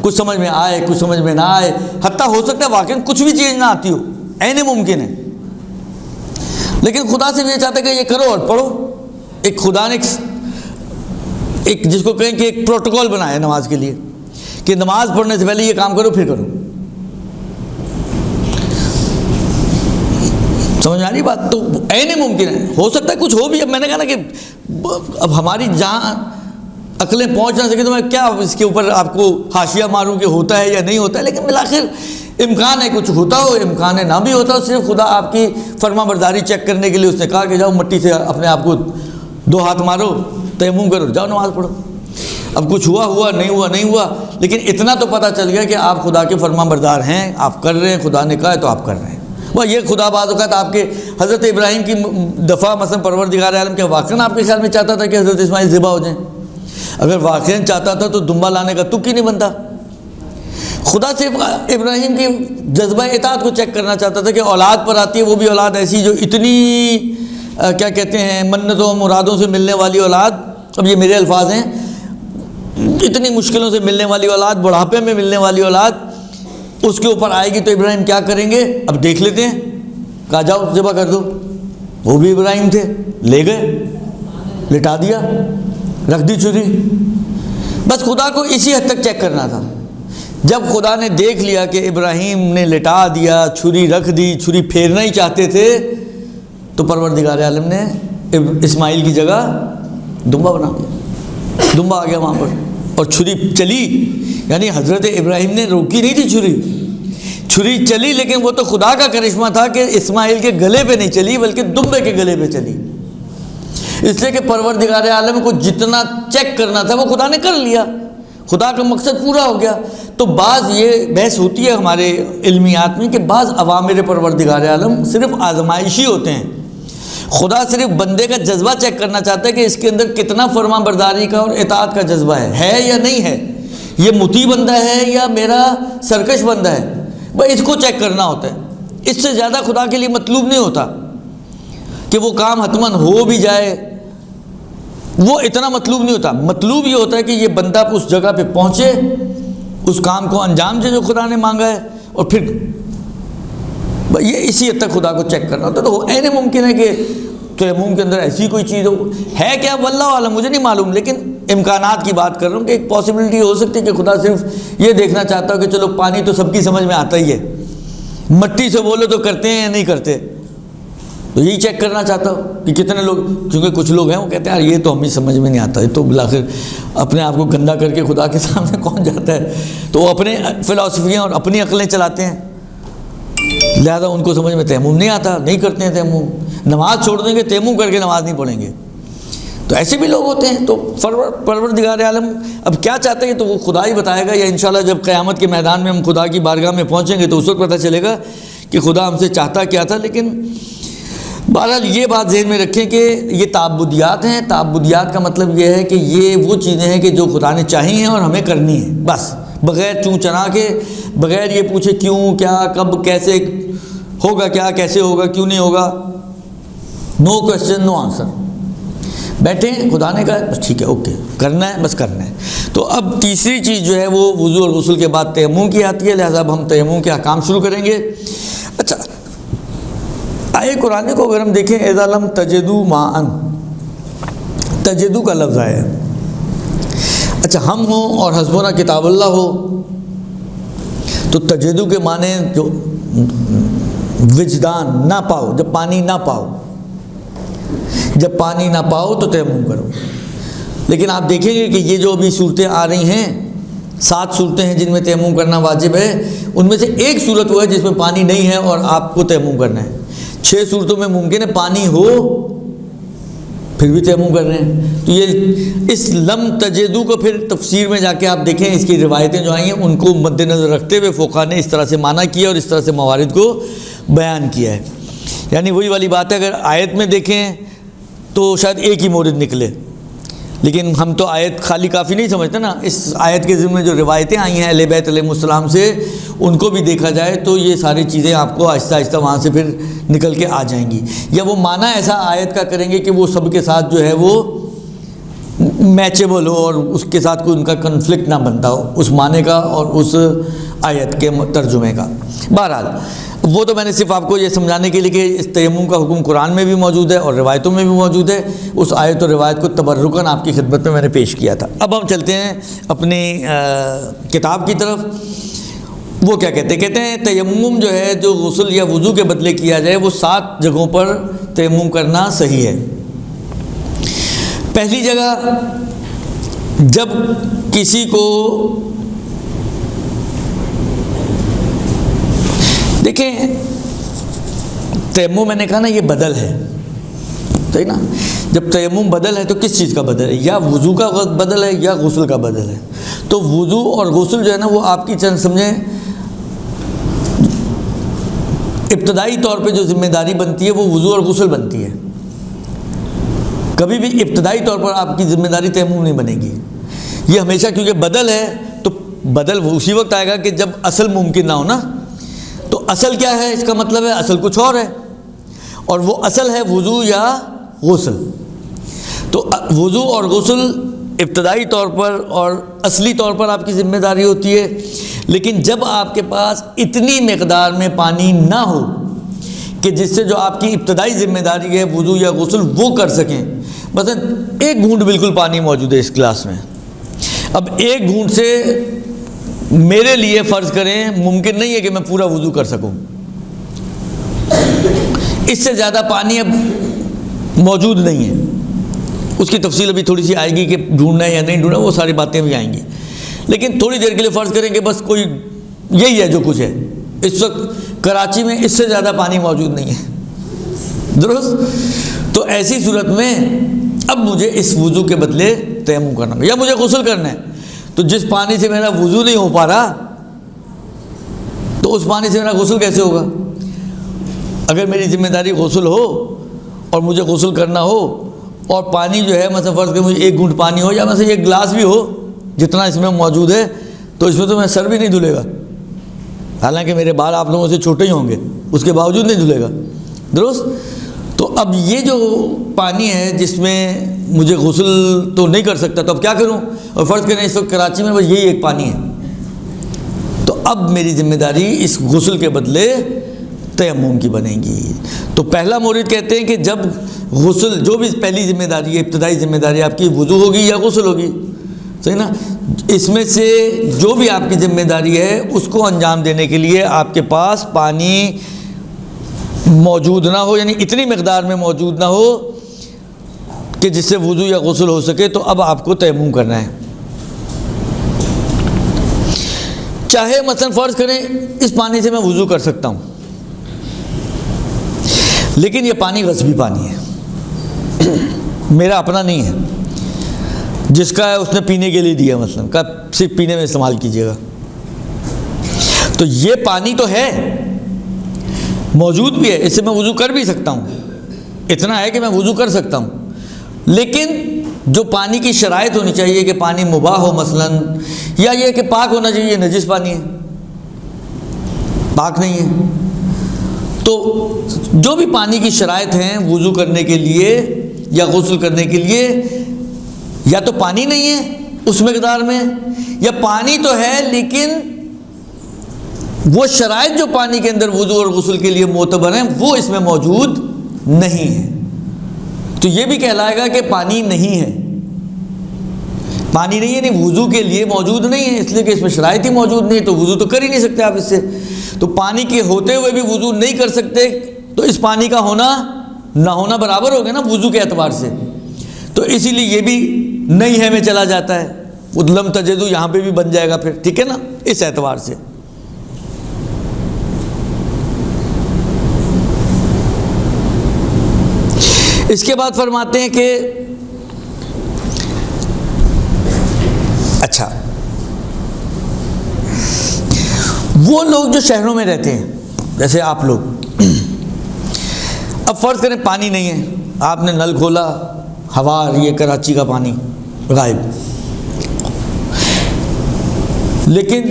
کچھ سمجھ میں آئے کچھ سمجھ میں نہ آئے، حتیٰ ہو سکتا ہے واقعی کچھ بھی چیز نہ آتی ہو، عین ممکن ہے، لیکن خدا سے یہ چاہتا ہے کہ یہ کرو اور پڑھو۔ ایک خدا نے ایک جس کو کہیں کہ ایک پروٹوکول بنایا ہے نماز کے لیے کہ نماز پڑھنے سے پہلے یہ کام کرو پھر کرو۔ سمجھ آ رہی بات؟ تو عین ممکن ہے، ہو سکتا ہے کچھ ہو بھی۔ اب میں نے کہا نا کہ اب ہماری جہاں عقلیں پہنچ نہ سکے تو میں کیا اس کے اوپر آپ کو حاشیہ ماروں کہ ہوتا ہے یا نہیں ہوتا ہے، لیکن بالآخر امکان ہے کچھ ہوتا ہو، امکان ہے نہ بھی ہوتا ہو، صرف خدا آپ کی فرما برداری چیک کرنے کے لیے اس نے کہا کہ جاؤ مٹی سے اپنے آپ کو 2 ہاتھ مارو، تیمم کرو، جاؤ نماز پڑھو۔ اب کچھ ہوا نہیں ہوا، لیکن اتنا تو پتہ چل گیا کہ آپ خدا کے فرما بردار ہیں، آپ کر رہے ہیں، خدا نے کہا ہے تو آپ کر رہے ہیں۔ وہ یہ خدا بعض اوقات آپ کے حضرت ابراہیم کی دفعہ مثلا پروردگار عالم کے واقعاً آپ کے خیال میں چاہتا تھا کہ حضرت اسماعیل ذبح ہو جائیں؟ اگر واقعاً چاہتا تھا تو دمبا لانے کا تک ہی نہیں بنتا۔ خدا صرف ابراہیم کی جذبہ اطاعت کو چیک کرنا چاہتا تھا کہ اولاد پر آتی ہے، وہ بھی اولاد ایسی جو اتنی کیا کہتے ہیں منتوں مرادوں سے ملنے والی اولاد، اب یہ میرے الفاظ ہیں، اتنی مشکلوں سے ملنے والی اولاد، بڑھاپے میں ملنے والی اولاد اس کے اوپر آئے گی تو ابراہیم کیا کریں گے؟ اب دیکھ لیتے ہیں، کہا جاؤ ذبح کر دو۔ وہ بھی ابراہیم تھے، لے گئے، لٹا دیا، رکھ دی چھری۔ بس خدا کو اسی حد تک چیک کرنا تھا۔ جب خدا نے دیکھ لیا کہ ابراہیم نے لٹا دیا، چھری رکھ دی، چھری پھیرنا ہی چاہتے تھے، تو پروردگار عالم نے اسماعیل کی جگہ دمبا بنا دیا، دمبا آ گیا وہاں پر، اور چھری چلی۔ یعنی حضرت ابراہیم نے روکی نہیں تھی چھری چلی، لیکن وہ تو خدا کا کرشمہ تھا کہ اسماعیل کے گلے پہ نہیں چلی بلکہ دمبے کے گلے پہ چلی، اس لیے کہ پروردگار عالم کو جتنا چیک کرنا تھا وہ خدا نے کر لیا، خدا کا مقصد پورا ہو گیا۔ تو بعض یہ بحث ہوتی ہے ہمارے علمیات میں کہ بعض اوامر پروردگار عالم صرف آزمائشی ہوتے ہیں، خدا صرف بندے کا جذبہ چیک کرنا چاہتا ہے کہ اس کے اندر کتنا فرما برداری کا اور اطاعت کا جذبہ ہے یا نہیں ہے، یہ مطیع بندہ ہے یا میرا سرکش بندہ ہے، بھائی اس کو چیک کرنا ہوتا ہے۔ اس سے زیادہ خدا کے لیے مطلوب نہیں ہوتا کہ وہ کام حتماً ہو بھی جائے، وہ اتنا مطلوب نہیں ہوتا۔ مطلوب یہ ہوتا ہے کہ یہ بندہ اس جگہ پہ پہنچے، اس کام کو انجام دے جو خدا نے مانگا ہے، اور پھر یہ اسی حد تک خدا کو چیک کرنا ہوتا ہے۔ تو عین ممکن ہے کہ تیمم کے اندر ایسی کوئی چیز ہو، ہے کیا واللہ عالم، مجھے نہیں معلوم، لیکن امکانات کی بات کر رہا ہوں کہ ایک پاسبلٹی ہو سکتی ہے کہ خدا صرف یہ دیکھنا چاہتا ہو کہ چلو پانی تو سب کی سمجھ میں آتا ہی ہے، مٹی سے بولو تو کرتے ہیں یا نہیں کرتے، تو یہی چیک کرنا چاہتا ہوں کہ کتنے لوگ، کیونکہ کچھ لوگ ہیں وہ کہتے ہیں یار یہ تو ہمیں سمجھ میں نہیں آتا، یہ تو بالآخر اپنے آپ کو گندا کر کے خدا کے سامنے کون جاتا ہے، تو وہ اپنے فلسفیاں اور اپنی عقلیں چلاتے ہیں، لہذا ان کو سمجھ میں تیمم نہیں آتا، نہیں کرتے ہیں تیمم، نماز چھوڑ دیں گے، تیمم کر کے نماز نہیں پڑھیں گے۔ تو ایسے بھی لوگ ہوتے ہیں۔ تو پروردگار عالم اب کیا چاہتے ہیں تو وہ خدا ہی بتائے گا، یا انشاءاللہ جب قیامت کے میدان میں ہم خدا کی بارگاہ میں پہنچیں گے تو اس وقت پتہ چلے گا کہ خدا ہم سے چاہتا کیا تھا۔ لیکن بہرحال یہ بات ذہن میں رکھیں کہ یہ تعبدیات ہیں، تعبدیات کا مطلب یہ ہے کہ یہ وہ چیزیں ہیں کہ جو خدا نے چاہی ہیں اور ہمیں کرنی ہیں، بس بغیر چوں چنا کے، بغیر یہ پوچھے کیوں، کیا، کب، کیسے ہوگا، کیا کیسے ہوگا، کیوں نہیں ہوگا، نو کویسچن نو آنسر، بیٹھے خدا نے کہا بس ٹھیک ہے اوکے کرنا ہے، بس کرنا ہے۔ تو اب تیسری چیز جو ہے وہ وضو اور غسل کے بعد تیمم کی آتی ہے، لہذا اب ہم تیمم کے احکام شروع کریں گے۔ اچھا، آئے قرآن کو اگر ہم دیکھیں، اذا لم تجدوا ماء، تجدو کا لفظ آیا ہے۔ اچھا، ہم ہوں اور حسبنا کتاب اللہ ہو تو تجدو کے معنی جو وجدان، نہ پاؤ، جب پانی نہ پاؤ، جب پانی نہ پاؤ تو تیمم کرو۔ لیکن آپ دیکھیں گے کہ یہ جو ابھی صورتیں آ رہی ہیں، 7 صورتیں ہیں جن میں تیمم کرنا واجب ہے، ان میں سے ایک صورت وہ ہے جس میں پانی نہیں ہے اور آپ کو تیمم کرنا ہے۔ 6 صورتوں میں ممکن ہے پانی ہو پھر بھی تیمم کر رہے ہیں۔ تو یہ اس لم تجدو کو پھر تفسیر میں جا کے آپ دیکھیں، اس کی روایتیں جو آئی ہیں ان کو مد نظر رکھتے ہوئے فقہا نے اس طرح سے معنی کیا اور اس طرح سے موارد کو بیان کیا ہے۔ یعنی وہی والی بات ہے، اگر آیت میں دیکھیں تو شاید ایک ہی مورد نکلے، لیکن ہم تو آیت خالی کافی نہیں سمجھتے نا، اس آیت کے ذمہ جو روایتیں آئی ہیں اہل بیت علیہ السلام سے، ان کو بھی دیکھا جائے تو یہ ساری چیزیں آپ کو آہستہ آہستہ وہاں سے پھر نکل کے آ جائیں گی، یا وہ معنی ایسا آیت کا کریں گے کہ وہ سب کے ساتھ جو ہے وہ میچیبل ہو اور اس کے ساتھ کوئی ان کا کنفلکٹ نہ بنتا ہو، اس معنی کا اور اس آیت کے ترجمے کا۔ بہرحال وہ تو میں نے صرف آپ کو یہ سمجھانے کے لیے کہ اس تیمم کا حکم قرآن میں بھی موجود ہے اور روایتوں میں بھی موجود ہے، اس آیت و روایت کو تبرکاً آپ کی خدمت میں نے پیش کیا تھا۔ اب ہم چلتے ہیں اپنی کتاب کی طرف۔ وہ کیا کہتے ہیں تیمم جو ہے جو غسل یا وضو کے بدلے کیا جائے وہ 7 جگہوں پر تیمم کرنا صحیح ہے۔ پہلی جگہ، جب کسی کو دیکھیں تیمم میں نے کہا نا یہ بدل ہے، صحیح نا؟ جب تیمم بدل ہے تو کس چیز کا بدل ہے؟ یا وضو کا بدل ہے یا غسل کا بدل ہے۔ تو وضو اور غسل جو ہے نا وہ آپ کی چند سمجھیں ابتدائی طور پہ جو ذمہ داری بنتی ہے وہ وضو اور غسل بنتی ہے، کبھی بھی ابتدائی طور پر آپ کی ذمہ داری تیمم نہیں بنے گی۔ یہ ہمیشہ کیونکہ بدل ہے تو بدل اسی وقت آئے گا کہ جب اصل ممکن نہ ہو نا۔ تو اصل کیا ہے؟ اس کا مطلب ہے اصل کچھ اور ہے، اور وہ اصل ہے وضو یا غسل۔ تو وضو اور غسل ابتدائی طور پر اور اصلی طور پر آپ کی ذمہ داری ہوتی ہے، لیکن جب آپ کے پاس اتنی مقدار میں پانی نہ ہو کہ جس سے جو آپ کی ابتدائی ذمہ داری ہے وضو یا غسل وہ کر سکیں، مثلا 1 گھونٹ بالکل پانی موجود ہے اس گلاس میں، اب 1 گھونٹ سے میرے لیے فرض کریں ممکن نہیں ہے کہ میں پورا وضو کر سکوں، اس سے زیادہ پانی اب موجود نہیں ہے۔ اس کی تفصیل ابھی تھوڑی سی آئے گی کہ ڈھونڈنا ہے یا نہیں ڈھونڈنا، وہ ساری باتیں بھی آئیں گی، لیکن تھوڑی دیر کے لیے فرض کریں کہ بس کوئی یہی ہے جو کچھ ہے، اس وقت کراچی میں اس سے زیادہ پانی موجود نہیں ہے، درست؟ تو ایسی صورت میں اب مجھے اس وضو کے بدلے تیمم کرنا ہے یا مجھے غسل کرنا ہے، تو جس پانی سے میرا وضو نہیں ہو پا رہا تو اس پانی سے میرا غسل کیسے ہوگا؟ اگر میری ذمہ داری غسل ہو اور مجھے غسل کرنا ہو اور پانی جو ہے مثلا فرض کہ مجھے 1 گھونٹ پانی ہو یا مثلا 1 گلاس بھی ہو جتنا اس میں موجود ہے، تو اس میں تو میں سر بھی نہیں دھلے گا، حالانکہ میرے بال آپ لوگوں سے چھوٹے ہی ہوں گے، اس کے باوجود نہیں دھلے گا، درست؟ تو اب یہ جو پانی ہے جس میں مجھے غسل تو نہیں کر سکتا، تو اب کیا کروں؟ اور فرض کریں اس وقت کراچی میں بس یہی ایک پانی ہے، تو اب میری ذمہ داری اس غسل کے بدلے تیمم کی بنے گی۔ تو پہلا مورد کہتے ہیں کہ جب غسل، جو بھی پہلی ذمہ داری ہے ابتدائی ذمہ داری آپ کی وضو ہوگی یا غسل ہوگی، صحیح نا؟ اس میں سے جو بھی آپ کی ذمہ داری ہے اس کو انجام دینے کے لیے آپ کے پاس پانی موجود نہ ہو، یعنی اتنی مقدار میں موجود نہ ہو کہ جس سے وضو یا غسل ہو سکے، تو اب آپ کو تیمم کرنا ہے۔ چاہے مثلا فرض کریں اس پانی سے میں وضو کر سکتا ہوں، لیکن یہ پانی غصبی پانی ہے، میرا اپنا نہیں ہے، جس کا ہے اس نے پینے کے لیے دیا، مثلا کا صرف پینے میں استعمال کیجیے گا، تو یہ پانی تو ہے، موجود بھی ہے، اس سے میں وضو کر بھی سکتا ہوں، اتنا ہے کہ میں وضو کر سکتا ہوں، لیکن جو پانی کی شرائط ہونی چاہیے کہ پانی مباح ہو مثلا، یا یہ کہ پاک ہونا چاہیے، نجس پانی ہے، پاک نہیں ہے، تو جو بھی پانی کی شرائط ہیں وضو کرنے کے لیے یا غسل کرنے کے لیے، یا تو پانی نہیں ہے اس مقدار میں، یا پانی تو ہے لیکن وہ شرائط جو پانی کے اندر وضو اور غسل کے لیے معتبر ہیں وہ اس میں موجود نہیں ہے، تو یہ بھی کہلائے گا کہ پانی نہیں ہے، پانی نہیں ہے، نہیں وضو کے لیے موجود نہیں ہے، اس لیے کہ اس میں شرائط ہی موجود نہیں، تو وضو تو کر ہی نہیں سکتے آپ اس سے، تو پانی کے ہوتے ہوئے بھی وضو نہیں کر سکتے، تو اس پانی کا ہونا نہ ہونا برابر ہو گیا نا وضو کے اعتبار سے، تو اسی لیے یہ بھی نہیں ہے میں چلا جاتا ہے، وہ لم تجدو یہاں پہ بھی بن جائے گا پھر، ٹھیک ہے نا، اس اعتبار سے۔ اس کے بعد فرماتے ہیں کہ اچھا وہ لوگ جو شہروں میں رہتے ہیں جیسے آپ لوگ، اب فرض کریں پانی نہیں ہے، آپ نے نل کھولا، ہوا آ رہی ہے، کراچی کا پانی غائب، لیکن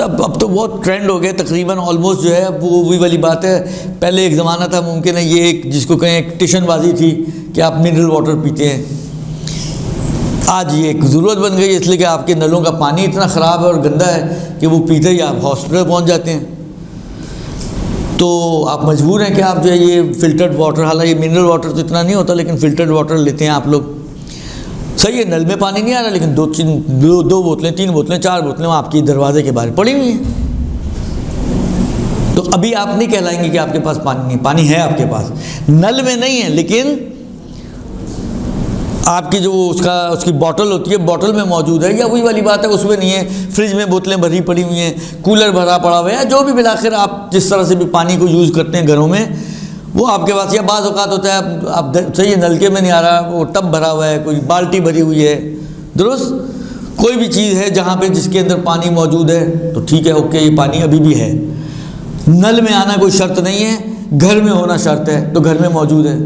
اب تو بہت ٹرینڈ ہو گیا تقریباً آلموسٹ جو ہے وہ وہی والی بات ہے. پہلے ایک زمانہ تھا ممکن ہے یہ ایک جس کو کہیں ایک ٹیشن بازی تھی کہ آپ منرل واٹر پیتے ہیں. آج یہ ایک ضرورت بن گئی اس لیے کہ آپ کے نلوں کا پانی اتنا خراب ہے اور گندا ہے کہ وہ پیتے ہی آپ ہاسپٹل پہنچ جاتے ہیں. تو آپ مجبور ہیں کہ آپ جو ہے یہ فلٹرڈ واٹر، حالانکہ منرل واٹر تو اتنا نہیں ہوتا لیکن فلٹرڈ واٹر لیتے ہیں آپ لوگ. صحیح ہے نل میں پانی نہیں آ رہا لیکن دو بوتلیں 3 بوتلیں 4 بوتلیں آپ کی دروازے کے باہر پڑی ہوئی ہیں. تو ابھی آپ نہیں کہلائیں گے کہ آپ کے پاس پانی نہیں، پانی ہے آپ کے پاس، نل میں نہیں ہے لیکن آپ کی جو اس کی بوٹل ہوتی ہے بوٹل میں موجود ہے، یا وہی والی بات ہے اس میں نہیں ہے، فریج میں بوتلیں بھری پڑی ہوئی ہیں، کولر بھرا پڑا ہوا ہے، جو بھی بالآخر آپ جس طرح سے بھی پانی کو یوز کرتے ہیں گھروں میں وہ آپ کے پاس. یا بعض اوقات ہوتا ہے آپ صحیح ہے نلکے میں نہیں آ رہا، وہ ٹب بھرا ہوا ہے، کوئی بالٹی بھری ہوئی ہے، درست کوئی بھی چیز ہے جہاں پہ جس کے اندر پانی موجود ہے تو ٹھیک ہے اوکے یہ پانی ابھی بھی ہے. نل میں آنا کوئی شرط نہیں ہے، گھر میں ہونا شرط ہے، تو گھر میں موجود ہے.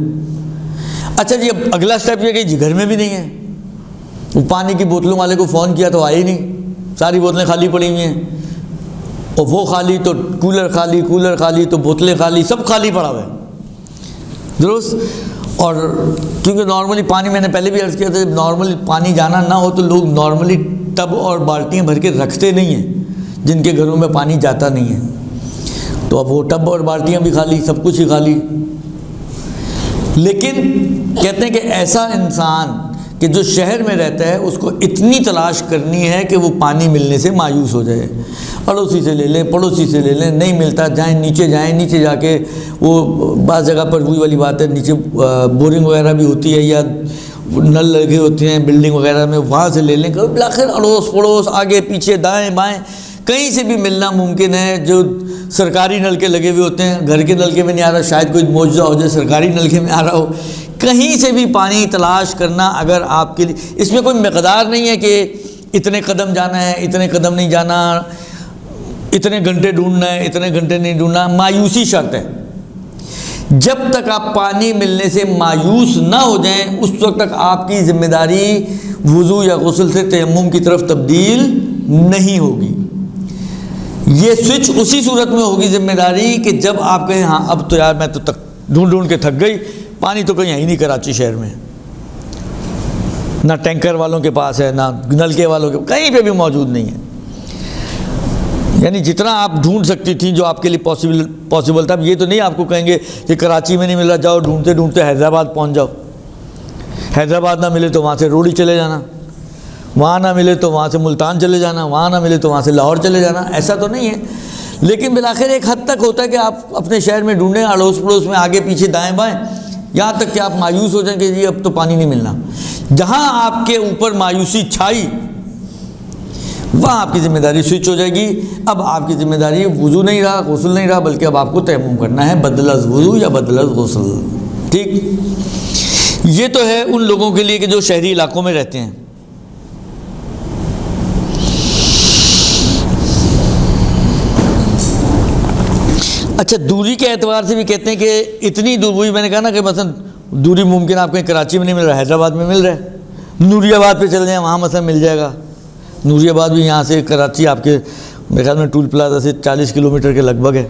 اچھا جی اب اگلا سٹیپ یہ کہ جی گھر میں بھی نہیں ہے، وہ پانی کی بوتلوں والے کو فون کیا تو آئے ہی نہیں، ساری بوتلیں خالی پڑی ہوئی ہیں، اور وہ خالی تو کولر خالی تو بوتلیں خالی، سب خالی پڑا ہوا ہے. درست. اور کیونکہ نارملی پانی میں نے پہلے بھی عرض کیا تھا، جب نارملی پانی جانا نہ ہو تو لوگ نارملی ٹب اور بالٹیاں بھر کے رکھتے نہیں ہیں جن کے گھروں میں پانی جاتا نہیں ہے. تو اب وہ ٹب اور بالٹیاں بھی خالی، سب کچھ ہی خالی. لیکن کہتے ہیں کہ ایسا انسان کہ جو شہر میں رہتا ہے اس کو اتنی تلاش کرنی ہے کہ وہ پانی ملنے سے مایوس ہو جائے. اڑوسی سے لے لیں، پڑوسی سے لے لیں، نہیں ملتا جائیں نیچے جا کے وہ بعض جگہ پر وہی والی بات ہے نیچے بورنگ وغیرہ بھی ہوتی ہے یا نل لگے ہوتے ہیں بلڈنگ وغیرہ میں، وہاں سے لے لیں. بالآخر اڑوس پڑوس آگے پیچھے دائیں بائیں کہیں سے بھی ملنا ممکن ہے. جو سرکاری نلکے لگے ہوئے ہوتے ہیں، گھر کے نلکے میں نہیں آ رہا، شاید کوئی معجزہ ہو جائے سرکاری نلکے میں آ رہا ہو. کہیں سے بھی پانی تلاش کرنا اگر آپ کے لیے، اس میں کوئی مقدار نہیں ہے کہ اتنے قدم جانا ہے اتنے قدم نہیں جانا، اتنے گھنٹے ڈھونڈنا ہے اتنے گھنٹے نہیں ڈھونڈنا. مایوسی شرط ہے. جب تک آپ پانی ملنے سے مایوس نہ ہو جائیں اس وقت تک آپ کی ذمہ داری وضو یا غسل سے تیمم کی طرف تبدیل نہیں ہوگی. یہ سوئچ اسی صورت میں ہوگی ذمہ داری کہ جب آپ کہیں ہاں اب تو یار میں تو ڈھونڈ کے تھک گئی، پانی تو کہیں ہے ہی نہیں کراچی شہر میں، نہ ٹینکر والوں کے پاس ہے نہ نلکے والوں کے، کہیں پہ بھی موجود نہیں ہے. یعنی جتنا آپ ڈھونڈ سکتی تھیں جو آپ کے لیے پاسبل تھا. اب یہ تو نہیں آپ کو کہیں گے کہ کراچی میں نہیں مل رہا جاؤ ڈھونڈتے حیدرآباد پہنچ جاؤ، حیدرآباد نہ ملے تو وہاں سے روڑی چلے جانا، وہاں نہ ملے تو وہاں سے ملتان چلے جانا، وہاں نہ ملے تو وہاں سے لاہور چلے جانا. ایسا تو نہیں ہے لیکن بالآخر ایک حد تک ہوتا ہے کہ آپ اپنے شہر میں ڈھونڈیں اڑوس پڑوس میں آگے پیچھے دائیں بائیں، یہاں تک کہ آپ مایوس ہو جائیں کہ جی اب تو پانی نہیں ملنا. جہاں آپ کے اوپر مایوسی چھائی وہاں آپ کی ذمہ داری سوئچ ہو جائے گی. اب آپ کی ذمہ داری وضو نہیں رہا، غسل نہیں رہا، بلکہ اب آپ کو تیمم کرنا ہے، بدل از وضو یا بدل از غسل. ٹھیک. یہ تو ہے ان لوگوں کے لیے کہ جو شہری علاقوں میں رہتے ہیں. اچھا دوری کے اعتبار سے بھی کہتے ہیں کہ اتنی دور، وہی میں نے کہا نا کہ مثلا دوری ممکن آپ کہیں کراچی میں نہیں مل رہا، حیدرآباد میں مل رہا ہے، نوری آباد پہ چل جائیں وہاں مثلا مل جائے گا. نوری آباد بھی یہاں سے کراچی آپ کے میرے خیال میں ٹول پلازا سے 40 کلومیٹر کے لگ بھگ ہے.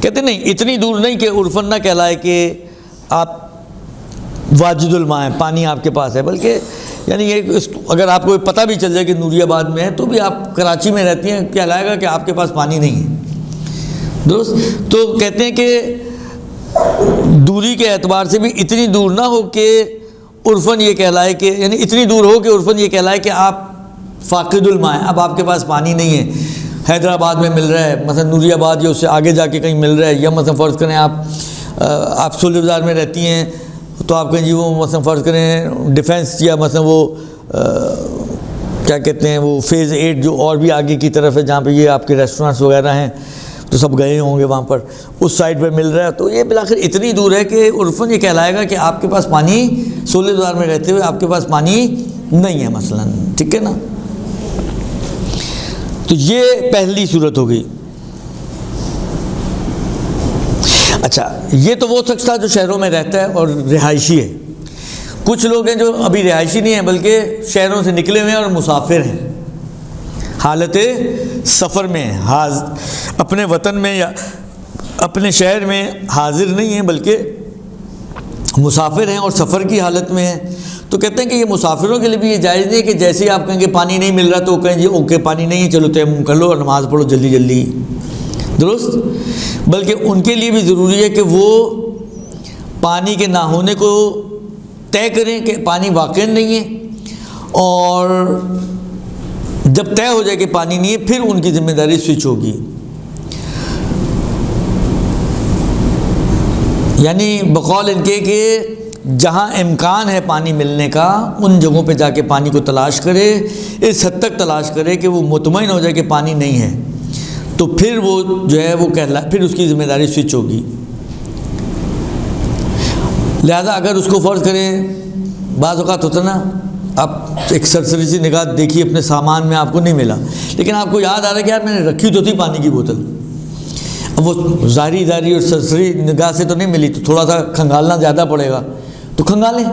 کہتے نہیں اتنی دور نہیں کہ عرفاً نہ کہلائے کہ آپ واجد الماء ہیں، پانی آپ کے پاس ہے، بلکہ یعنی یہ اگر آپ کو پتہ بھی چل جائے کہ نوری آباد میں ہے تو بھی آپ کراچی میں رہتی ہیں، کہلائے گا کہ آپ کے پاس پانی نہیں ہے. درست. تو کہتے ہیں کہ دوری کے اعتبار سے بھی اتنی دور نہ ہو کہ عرفاً یہ کہلائے کہ، یعنی اتنی دور ہو کہ عرفاً یہ کہلائے کہ آپ فاقد الماء ہیں، اب آپ کے پاس پانی نہیں ہے. حیدرآباد میں مل رہا ہے، مثلا نوری آباد یا اس سے آگے جا کے کہیں مل رہا ہے، یا مثلا فرض کریں آپ سولہ بازار میں رہتی ہیں تو آپ کہیں جی وہ مثلا فرض کریں ڈیفینس یا مثلا وہ کیا کہتے ہیں وہ فیز 8 جو اور بھی آگے کی طرف ہے جہاں پہ یہ آپ کے ریسٹورینٹس وغیرہ ہیں تو سب گئے ہوں گے وہاں پر، اس سائڈ پہ مل رہا ہے. تو یہ بالآخر اتنی دور ہے کہ عرفاً یہ کہلائے گا کہ آپ کے پاس پانی، سولہ بازار میں رہتے ہوئے آپ کے پاس پانی نہیں ہے مثلا. ٹھیک ہے نا. تو یہ پہلی صورت ہو گئی. اچھا یہ تو وہ شخص تھا جو شہروں میں رہتا ہے اور رہائشی ہے. کچھ لوگ ہیں جو ابھی رہائشی نہیں ہیں بلکہ شہروں سے نکلے ہوئے ہیں اور مسافر ہیں. حالت سفر میں اپنے وطن میں یا اپنے شہر میں حاضر نہیں ہیں بلکہ مسافر ہیں اور سفر کی حالت میں ہیں، تو کہتے ہیں کہ یہ مسافروں کے لیے بھی یہ جائز نہیں ہے کہ جیسے ہی آپ کہیں گے پانی نہیں مل رہا تو کہیں جی اوکے پانی نہیں ہے چلو تیمم کر لو اور نماز پڑھو جلدی جلدی، درست، بلکہ ان کے لیے بھی ضروری ہے کہ وہ پانی کے نہ ہونے کو طے کریں کہ پانی واقع نہیں ہے، اور جب طے ہو جائے کہ پانی نہیں ہے پھر ان کی ذمہ داری سوئچ ہوگی۔ یعنی بقول ان کے کہ جہاں امکان ہے پانی ملنے کا ان جگہوں پہ جا کے پانی کو تلاش کرے، اس حد تک تلاش کرے کہ وہ مطمئن ہو جائے کہ پانی نہیں ہے، تو پھر وہ جو ہے وہ پھر اس کی ذمہ داری سوئچ ہوگی۔ لہذا اگر اس کو فرض کریں، بعض اوقات ہوتا نا آپ ایک سرسری سی نگاہ دیکھیے اپنے سامان میں آپ کو نہیں ملا، لیکن آپ کو یاد آ رہا ہے کہ یار میں نے رکھی تو تھی پانی کی بوتل، اب وہ ظاہری اور سرسری نگاہ سے تو نہیں ملی تو تھوڑا سا کھنگالنا زیادہ پڑے گا تو کھنگالیں،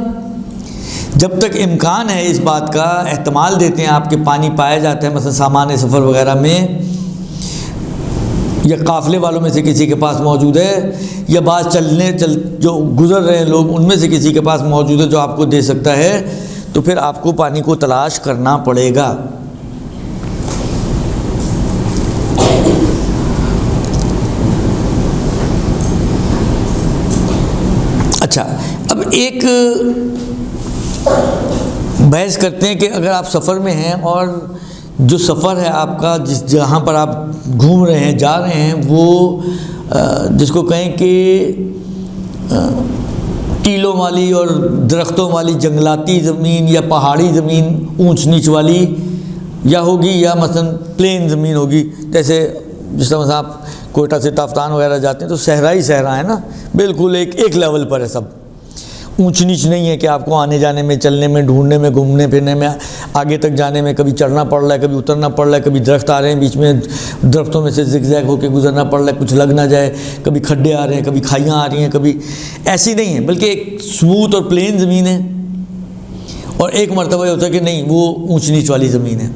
جب تک امکان ہے اس بات کا احتمال دیتے ہیں آپ کے پانی پائے جاتے ہیں، مثلا سامان سفر وغیرہ میں یا قافلے والوں میں سے کسی کے پاس موجود ہے یا بعض جو گزر رہے ہیں لوگ ان میں سے کسی کے پاس موجود ہے جو آپ کو دے سکتا ہے، تو پھر آپ کو پانی کو تلاش کرنا پڑے گا۔ اچھا، اب ایک بحث کرتے ہیں کہ اگر آپ سفر میں ہیں اور جو سفر ہے آپ کا جہاں پر آپ گھوم رہے ہیں جا رہے ہیں وہ جس کو کہیں کہ ٹیلوں والی اور درختوں والی جنگلاتی زمین یا پہاڑی زمین اونچ نیچ والی یا ہوگی یا مثلا پلین زمین ہوگی، جیسے جس طرح مثلا آپ کوئٹہ سے تافتان وغیرہ جاتے ہیں تو صحرا ہے نا، بالکل ایک لیول پر ہے، سب اونچ نیچ نہیں ہے کہ آپ کو آنے جانے میں چلنے میں ڈھونڈنے میں گھومنے پھرنے میں آگے تک جانے میں کبھی چڑھنا پڑ رہا ہے کبھی اترنا پڑ رہا ہے، کبھی درخت آ رہے ہیں بیچ میں درختوں میں سے زگ زیگ ہو کے گزرنا پڑ رہا ہے کچھ لگ نہ جائے، کبھی کھڈے آ رہے ہیں کبھی کھائیاں آ رہی ہیں، کبھی ایسی نہیں ہے بلکہ ایک سموتھ اور پلین زمین ہے، اور ایک مرتبہ یہ ہوتا ہے کہ نہیں وہ اونچ نیچ والی زمین ہے۔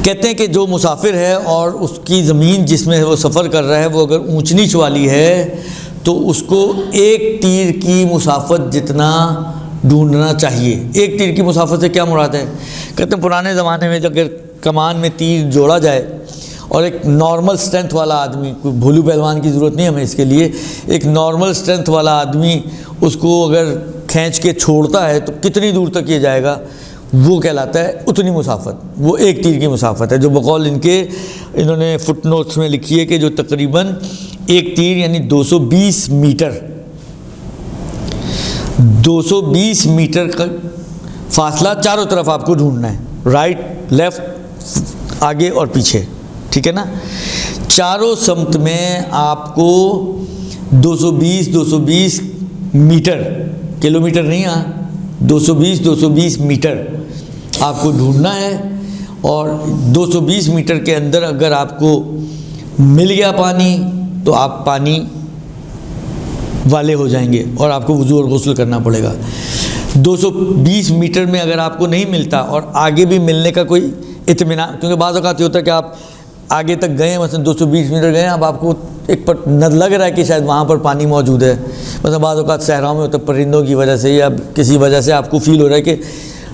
کہتے ہیں کہ جو مسافر ہے اور اس کی زمین جس میں وہ سفر کر رہا ہے وہ اگر اونچ نیچ والی ہے تو اس کو ایک تیر کی مسافت جتنا ڈھونڈنا چاہیے۔ ایک تیر کی مسافت سے کیا مراد ہے؟ کہتے ہیں پرانے زمانے میں اگر کمان میں تیر جوڑا جائے اور ایک نارمل سٹرینتھ والا آدمی، کوئی بھولو پہلوان کی ضرورت نہیں ہمیں اس کے لیے، ایک نارمل سٹرینتھ والا آدمی اس کو اگر کھینچ کے چھوڑتا ہے تو کتنی دور تک یہ جائے گا، وہ کہلاتا ہے اتنی مسافت، وہ ایک تیر کی مسافت ہے، جو بقول انہوں نے فٹ نوٹس میں لکھی ہے کہ جو تقریباً ایک تیر یعنی 220 میٹر 220 میٹر کا فاصلہ چاروں طرف آپ کو ڈھونڈنا ہے، رائٹ لیفٹ آگے اور پیچھے، ٹھیک ہے نا، چاروں سمت میں آپ کو 220 میٹر، کلومیٹر نہیں، 220 میٹر آپ کو ڈھونڈنا ہے، اور 220 میٹر کے اندر اگر آپ کو مل گیا پانی تو آپ پانی والے ہو جائیں گے اور آپ کو وضو اور غسل کرنا پڑے گا۔ 220 میٹر میں اگر آپ کو نہیں ملتا اور آگے بھی ملنے کا کوئی اطمینان، کیونکہ بعض اوقات یہ ہوتا ہے کہ آپ آگے تک گئے ہیں، مثلا 220 میٹر گئے ہیں، اب آپ کو ایک پر لگ رہا ہے کہ شاید وہاں پر پانی موجود ہے، مثلا بعض اوقات صحراؤں میں ہوتا ہے پرندوں کی وجہ سے یا کسی وجہ سے آپ کو فیل ہو رہا ہے کہ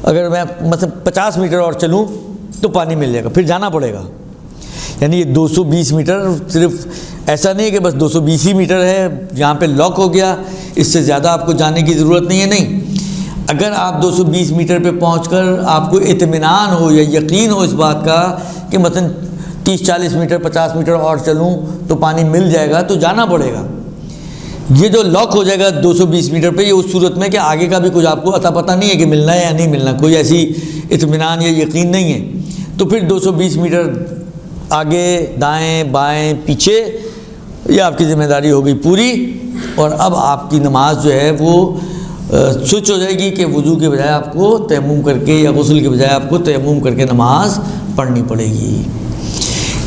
اگر میں مثلا 50 میٹر اور چلوں تو پانی مل جائے گا، پھر جانا پڑے گا۔ یعنی یہ 220 میٹر صرف ایسا نہیں ہے کہ بس 220 ہی میٹر ہے یہاں پہ لاک ہو گیا، اس سے زیادہ آپ کو جانے کی ضرورت نہیں ہے، نہیں، اگر آپ 220 میٹر پہ پہنچ کر آپ کو اطمینان ہو یا یقین ہو اس بات کا کہ مثلا 30-40 میٹر 50 میٹر اور چلوں تو پانی مل جائے گا تو جانا پڑے گا۔ یہ جو لاک ہو جائے گا 220 میٹر پہ، یہ اس صورت میں کہ آگے کا بھی کچھ آپ کو عطا پتہ نہیں ہے کہ ملنا ہے یا نہیں ملنا، کوئی ایسی اطمینان یا یقین نہیں ہے، تو پھر 220 میٹر آگے دائیں بائیں پیچھے یہ آپ کی ذمہ داری ہو گئی پوری، اور اب آپ کی نماز جو ہے وہ سوئچ ہو جائے گی کہ وضو کے بجائے آپ کو تیمم کر کے یا غسل کے بجائے آپ کو تیمم کر کے نماز پڑھنی پڑے گی۔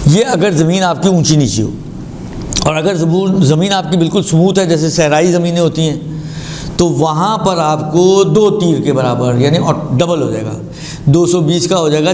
یہ اگر زمین آپ کی اونچی نیچی ہو، اور اگر زمین آپ کی بالکل سموتھ ہے جیسے صحرائی زمینیں ہوتی ہیں تو وہاں پر آپ کو 2 تیر کے برابر یعنی ڈبل ہو جائے گا، 220 کا ہو جائے گا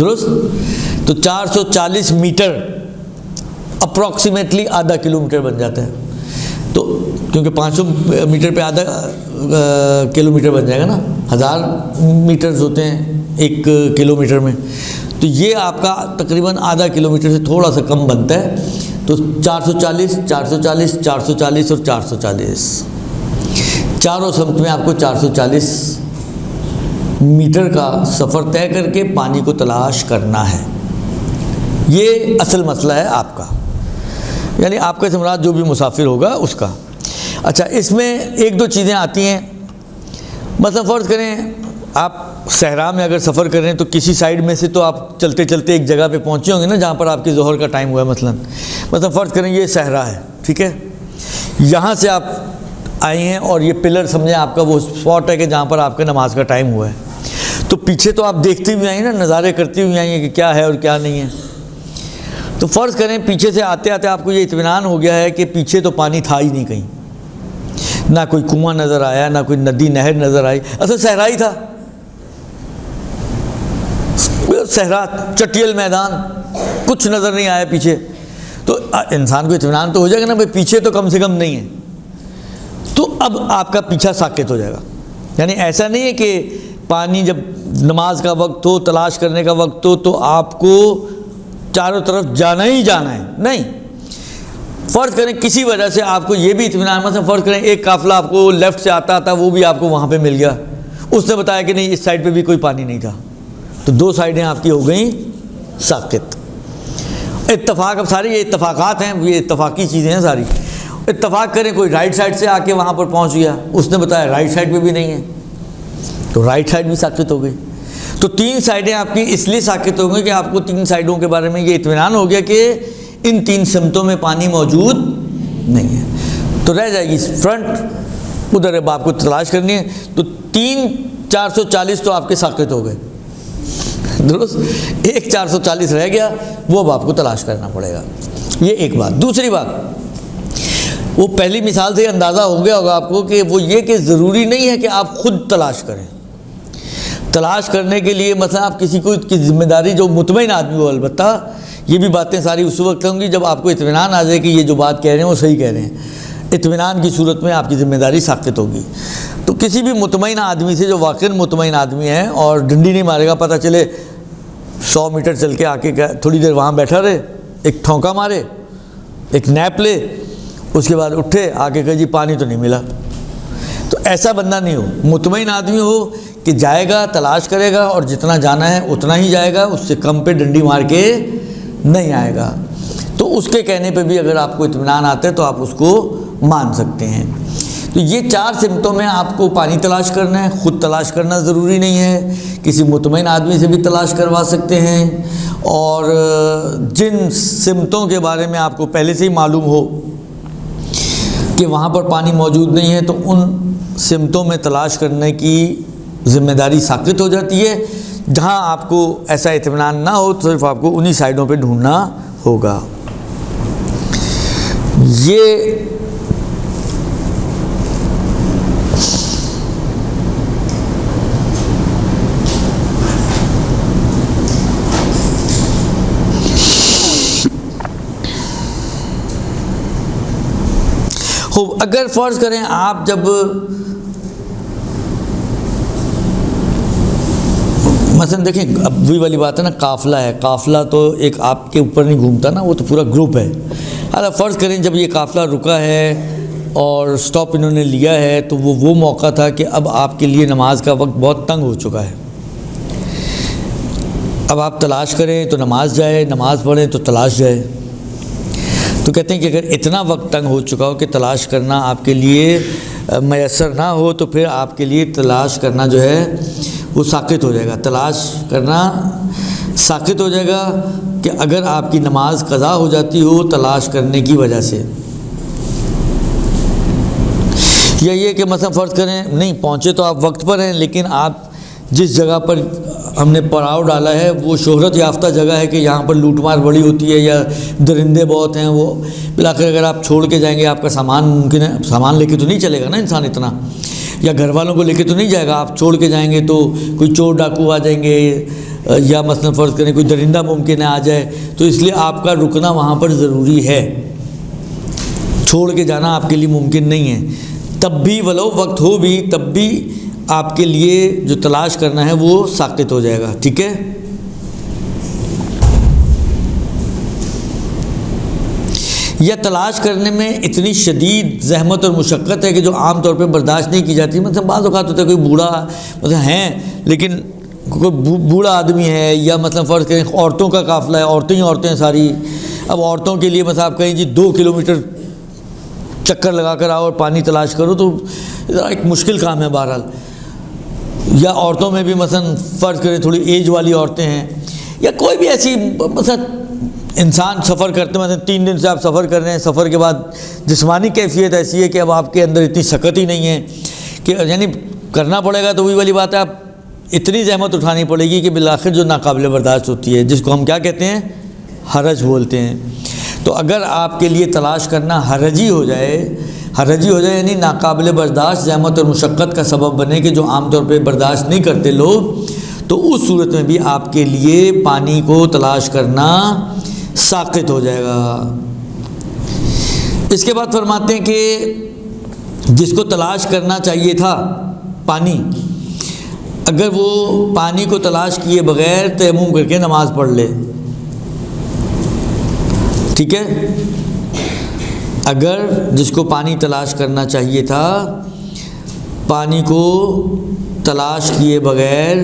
درست. تو 440 میٹر اپروکسیمیٹلی آدھا کلومیٹر بن جاتا ہے. تو کیونکہ 500 میٹر پہ آدھا کلومیٹر بن جائے گا نا, 1000 میٹرز ہوتے ہیں 1 کلومیٹر میں, تو یہ آپ کا تقریباً آدھا کلومیٹر سے تھوڑا سا کم بنتا ہے. تو 440 440 440 اور 440 چاروں سمت میں آپ کو 440 میٹر کا سفر طے کر کے پانی کو تلاش کرنا ہے. یہ اصل مسئلہ ہے آپ کا, یعنی آپ کا مراد جو بھی مسافر ہوگا اس کا. اچھا, اس میں ایک دو چیزیں آتی ہیں. مثلا فرض کریں آپ صحرا میں اگر سفر کر رہے ہیں تو کسی سائیڈ میں سے تو آپ چلتے چلتے ایک جگہ پہ پہنچے ہوں گے نا جہاں پر آپ کی ظہر کا ٹائم ہوا ہے. مثلا فرض کریں یہ صحرا ہے, ٹھیک ہے, یہاں سے آپ آئے ہیں اور یہ پلر سمجھیں آپ کا وہ اسپاٹ ہے کہ جہاں پر آپ کا نماز کا ٹائم ہوا ہے. تو پیچھے تو آپ دیکھتے ہوئے آئیں نا, نظارے کرتے ہوئے آئیں کہ کیا ہے اور کیا نہیں ہے. تو فرض کریں پیچھے سے آتے آتے آپ کو یہ اطمینان ہو گیا ہے کہ پیچھے تو پانی تھا ہی نہیں کہیں, نہ کوئی کنواں نظر آیا, نہ کوئی ندی نہر نظر آئی, اصل صحرا ہی تھا, صحرا, چٹیل میدان, کچھ نظر نہیں آیا پیچھے. تو انسان کو اطمینان تو ہو جائے گا نا بھائی پیچھے تو کم سے کم نہیں ہے. تو اب آپ کا پیچھا ساکت ہو جائے گا. یعنی ایسا نہیں ہے کہ پانی جب نماز کا وقت ہو, تلاش کرنے کا وقت ہو, تو آپ کو چاروں طرف جانا ہی جانا ہے, نہیں. فرض کریں کسی وجہ سے آپ کو یہ بھی اطمینان, مثلا فرض کریں ایک قافلہ آپ کو لیفٹ سے آتا تھا, وہ بھی آپ کو وہاں پہ مل گیا, اس نے بتایا کہ نہیں اس سائڈ پہ بھی کوئی پانی نہیں تھا, تو دو سائڈیں آپ کی ہو گئیں ساکت. اتفاق, اب ساری یہ اتفاقات ہیں, یہ اتفاقی چیزیں ہیں ساری. اتفاق کریں کوئی رائٹ سائڈ سے آ کے وہاں پر پہنچ گیا, اس نے بتایا رائٹ سائڈ پہ بھی نہیں ہے, تو رائٹ سائڈ بھی ساکت ہو گئی. تو 3 سائڈیں آپ کی اس لیے ساکت ہو گئی کہ آپ کو 3 سائڈوں کے بارے میں یہ اطمینان ہو گیا کہ ان 3 سمتوں میں پانی موجود نہیں ہے. تو رہ جائے گی فرنٹ, ادھر اب آپ کو تلاش کرنی ہے. تو 3 440 تو آپ کے ساکت ہو گئے, درست. ایک 440 رہ گیا, وہ اب آپ کو تلاش کرنا پڑے گا. یہ ایک بات. دوسری بات, وہ پہلی مثال سے اندازہ ہو گیا ہوگا آپ کو کہ وہ یہ کہ ضروری نہیں ہے کہ آپ خود تلاش کریں. تلاش کرنے کے لیے مثلا آپ کسی کو کی ذمہ داری, جو مطمئن آدمی ہو, البتہ یہ بھی باتیں ساری اس وقت ہوں گی جب آپ کو اطمینان آ جائے کہ یہ جو بات کہہ رہے ہیں وہ صحیح کہہ رہے ہیں. اطمینان کی صورت میں آپ کی ذمہ داری ساقط ہوگی. تو کسی بھی مطمئن آدمی سے, جو واقعی مطمئن آدمی ہے اور ڈنڈی نہیں مارے گا, پتہ چلے 100 میٹر چل کے آ کے تھوڑی دیر وہاں بیٹھا رہے, ایک ٹھونکا مارے, ایک نیپ لے, اس کے بعد اٹھے آ کے کہے جی پانی تو نہیں ملا. تو ایسا بندہ نہیں ہو, مطمئن آدمی ہو کہ جائے گا, تلاش کرے گا, اور جتنا جانا ہے اتنا ہی جائے گا, اس سے کم پہ ڈنڈی مار کے نہیں آئے گا. تو اس کے کہنے پہ بھی اگر آپ کو اطمینان آتا ہے تو آپ اس کو مان سکتے ہیں. تو یہ 4 سمتوں میں آپ کو پانی تلاش کرنا ہے. خود تلاش کرنا ضروری نہیں ہے, کسی مطمئن آدمی سے بھی تلاش کروا سکتے ہیں. اور جن سمتوں کے بارے میں آپ کو پہلے سے ہی معلوم ہو کہ وہاں پر پانی موجود نہیں ہے, تو ان سمتوں میں تلاش کرنے کی ذمہ داری ساقط ہو جاتی ہے. جہاں آپ کو ایسا اطمینان نہ ہو تو صرف آپ کو انہی سائڈوں پہ ڈھونڈنا ہوگا. یہ خوب. اگر فرض کریں آپ جب مثلا دیکھیں, اب وہی والی بات ہے نا, قافلہ ہے, قافلہ تو ایک آپ کے اوپر نہیں گھومتا نا, وہ تو پورا گروپ ہے. اگر فرض کریں جب یہ قافلہ رکا ہے اور سٹاپ انہوں نے لیا ہے, تو وہ موقع تھا کہ اب آپ کے لیے نماز کا وقت بہت تنگ ہو چکا ہے. اب آپ تلاش کریں تو نماز جائے, نماز پڑھیں تو تلاش جائے. تو کہتے ہیں کہ اگر اتنا وقت تنگ ہو چکا ہو کہ تلاش کرنا آپ کے لیے میسر نہ ہو, تو پھر آپ کے لیے تلاش کرنا جو ہے وہ ساقط ہو جائے گا. تلاش کرنا ساقط ہو جائے گا کہ اگر آپ کی نماز قضا ہو جاتی ہو تلاش کرنے کی وجہ سے. یا یہ کہ مثلا فرض کریں نہیں پہنچے تو آپ وقت پر ہیں, لیکن آپ جس جگہ پر ہم نے پڑاؤ ڈالا ہے وہ شہرت یافتہ جگہ ہے کہ یہاں پر لوٹ مار بڑی ہوتی ہے یا درندے بہت ہیں, وہ بالآخر اگر آپ چھوڑ کے جائیں گے آپ کا سامان ممکن ہے, سامان لے کے تو نہیں چلے گا نا انسان اتنا, یا گھر والوں کو لے کے تو نہیں جائے گا، آپ چھوڑ کے جائیں گے تو کوئی چور ڈاکو آ جائیں گے، یا مثلا فرض کریں کوئی درندہ ممکن ہے آ جائے، تو اس لیے آپ کا رکنا وہاں پر ضروری ہے، چھوڑ کے جانا آپ کے لیے ممکن نہیں ہے۔ تب بھی ولو وقت ہو بھی تب بھی آپ کے لیے جو تلاش کرنا ہے وہ ساقط ہو جائے گا، ٹھیک ہے۔ یا تلاش کرنے میں اتنی شدید زحمت اور مشقت ہے کہ جو عام طور پہ برداشت نہیں کی جاتی، مطلب بعض اوقات ہوتا ہے کوئی بوڑھا مطلب ہیں لیکن کوئی بوڑھا آدمی ہے، یا مطلب فرض کریں عورتوں کا قافلہ ہے، عورتیں ہی عورتیں ساری، اب عورتوں کے لیے مثلا آپ کہیں جی 2 کلومیٹر چکر لگا کر آؤ اور پانی تلاش کرو تو ایک مشکل کام ہے بہرحال۔ یا عورتوں میں بھی مثلا فرض کریں تھوڑی ایج والی عورتیں ہیں، یا کوئی بھی ایسی مثلا انسان سفر کرتے ہیں، مثلا 3 دن سے آپ سفر کر رہے ہیں، سفر کے بعد جسمانی کیفیت ایسی ہے کہ اب آپ کے اندر اتنی سکت ہی نہیں ہے کہ یعنی کرنا پڑے گا، تو وہی والی بات ہے، آپ اتنی زحمت اٹھانی پڑے گی کہ بالآخر جو ناقابل برداشت ہوتی ہے، جس کو ہم کیا کہتے ہیں، حرج بولتے ہیں۔ تو اگر آپ کے لیے تلاش کرنا حرجی ہو جائے یعنی ناقابل برداشت زحمت اور مشقت کا سبب بنے کہ جو عام طور پہ برداشت نہیں کرتے لوگ، تو اس صورت میں بھی آپ کے لیے پانی کو تلاش کرنا ساقط ہو جائے گا۔ اس کے بعد فرماتے ہیں کہ جس کو تلاش کرنا چاہیے تھا پانی، اگر وہ پانی کو تلاش کیے بغیر تیمم کر کے نماز پڑھ لے، ٹھیک ہے، اگر جس کو پانی تلاش کرنا چاہیے تھا پانی کو تلاش کیے بغیر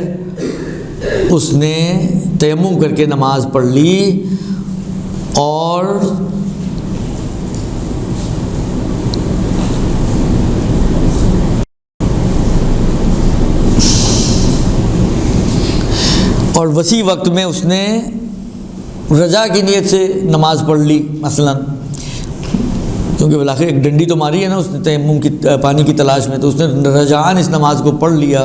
اس نے تیمم کر کے نماز پڑھ لی اور وسیع وقت میں اس نے رجا کی نیت سے نماز پڑھ لی مثلا، کیونکہ بالآخر ایک ڈنڈی تو ماری ہے نا اس نے تیمم کی پانی کی تلاش میں، تو اس نے رجعان اس نماز کو پڑھ لیا،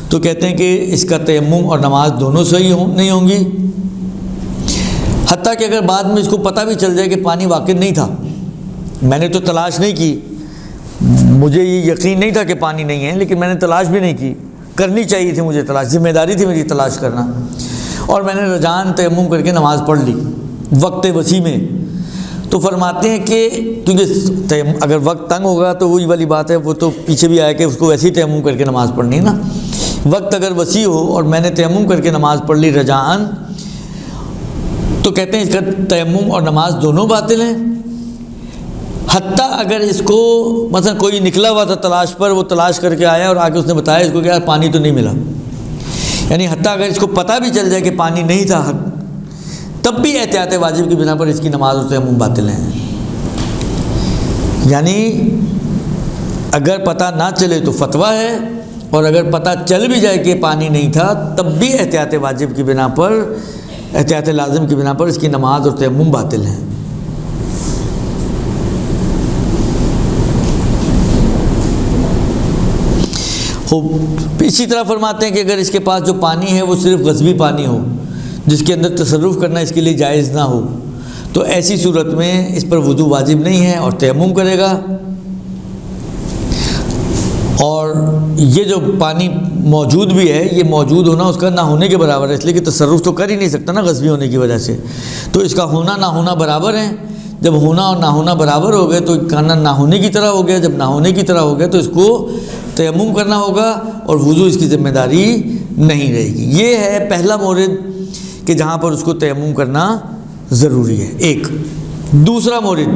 تو کہتے ہیں کہ اس کا تیمم اور نماز دونوں صحیح نہیں ہوں گی، حتیٰ کہ اگر بعد میں اس کو پتہ بھی چل جائے کہ پانی واقع نہیں تھا، میں نے تو تلاش نہیں کی، مجھے یہ یقین نہیں تھا کہ پانی نہیں ہے، لیکن میں نے تلاش بھی نہیں کی، کرنی چاہیے تھی مجھے تلاش، ذمہ داری تھی میری تلاش کرنا، اور میں نے رجعان تیمم کر کے نماز پڑھ لی وقت وسیع میں، تو فرماتے ہیں کہ کیونکہ اگر وقت تنگ ہوگا تو وہی والی بات ہے، وہ تو پیچھے بھی آیا کہ اس کو ویسے ہی تیمم کر کے نماز پڑھنی ہے نا، وقت اگر وسیع ہو اور میں نے تیمم کر کے نماز پڑھ لی رجعان، تو کہتے ہیں اس کا تیمم اور نماز دونوں باطل ہیں، حتیٰ اگر اس کو مثلا کوئی نکلا ہوا تھا تلاش پر، وہ تلاش کر کے آیا اور آ کے اس نے بتایا اس کو کہ یار پانی تو نہیں ملا، یعنی حتیٰ اگر اس کو پتہ بھی چل جائے کہ پانی نہیں تھا تب بھی احتیاط واجب کی بنا پر اس کی نماز اور تیمم باطل ہیں، یعنی اگر پتہ نہ چلے تو فتویٰ ہے، اور اگر پتہ چل بھی جائے کہ پانی نہیں تھا تب بھی احتیاط واجب کی بنا پر، احتیاط لازم کی بنا پر اس کی نماز اور تیمم باطل ہیں۔ خوب اسی طرح فرماتے ہیں کہ اگر اس کے پاس جو پانی ہے وہ صرف غصبی پانی ہو، جس کے اندر تصرف کرنا اس کے لیے جائز نہ ہو، تو ایسی صورت میں اس پر وضو واجب نہیں ہے اور تیمم کرے گا، اور یہ جو پانی موجود بھی ہے یہ موجود ہونا اس کا نہ ہونے کے برابر ہے، اس لیے کہ تصرف تو کر ہی نہیں سکتا نا غصبی ہونے کی وجہ سے، تو اس کا ہونا نہ ہونا برابر ہے، جب ہونا اور نہ ہونا برابر ہو گئے تو کھانا نہ ہونے کی طرح ہو گیا، جب نہ ہونے کی طرح ہو گیا تو اس کو تیمم کرنا ہوگا اور وضو اس کی ذمہ داری نہیں رہے گی۔ یہ ہے پہلا مورد کہ جہاں پر اس کو تیمم کرنا ضروری ہے۔ ایک دوسرا مورد،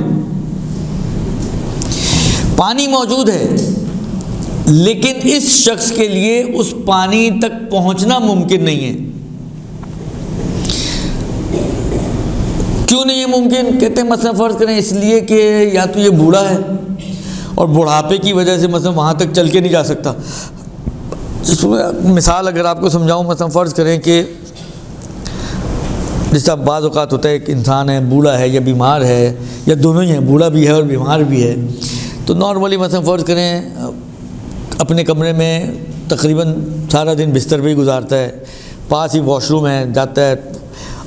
پانی موجود ہے لیکن اس شخص کے لیے اس پانی تک پہنچنا ممکن نہیں ہے۔ کیوں نہیں ہے ممکن؟ کہتے ہیں مثلا فرض کریں اس لیے کہ یا تو یہ بوڑھا ہے اور بڑھاپے کی وجہ سے مثلا وہاں تک چل کے نہیں جا سکتا، جس مثال اگر آپ کو سمجھاؤں، مثلا فرض کریں کہ جس طرح بعض اوقات ہوتا ہے ایک انسان ہے بوڑھا ہے یا بیمار ہے یا دونوں ہی ہیں، بوڑھا بھی ہے اور بیمار بھی ہے، تو نارملی مثلا فرض کریں اپنے کمرے میں تقریباً سارا دن بستر پہ ہی گزارتا ہے، پاس ہی واش روم ہے، جاتا ہے،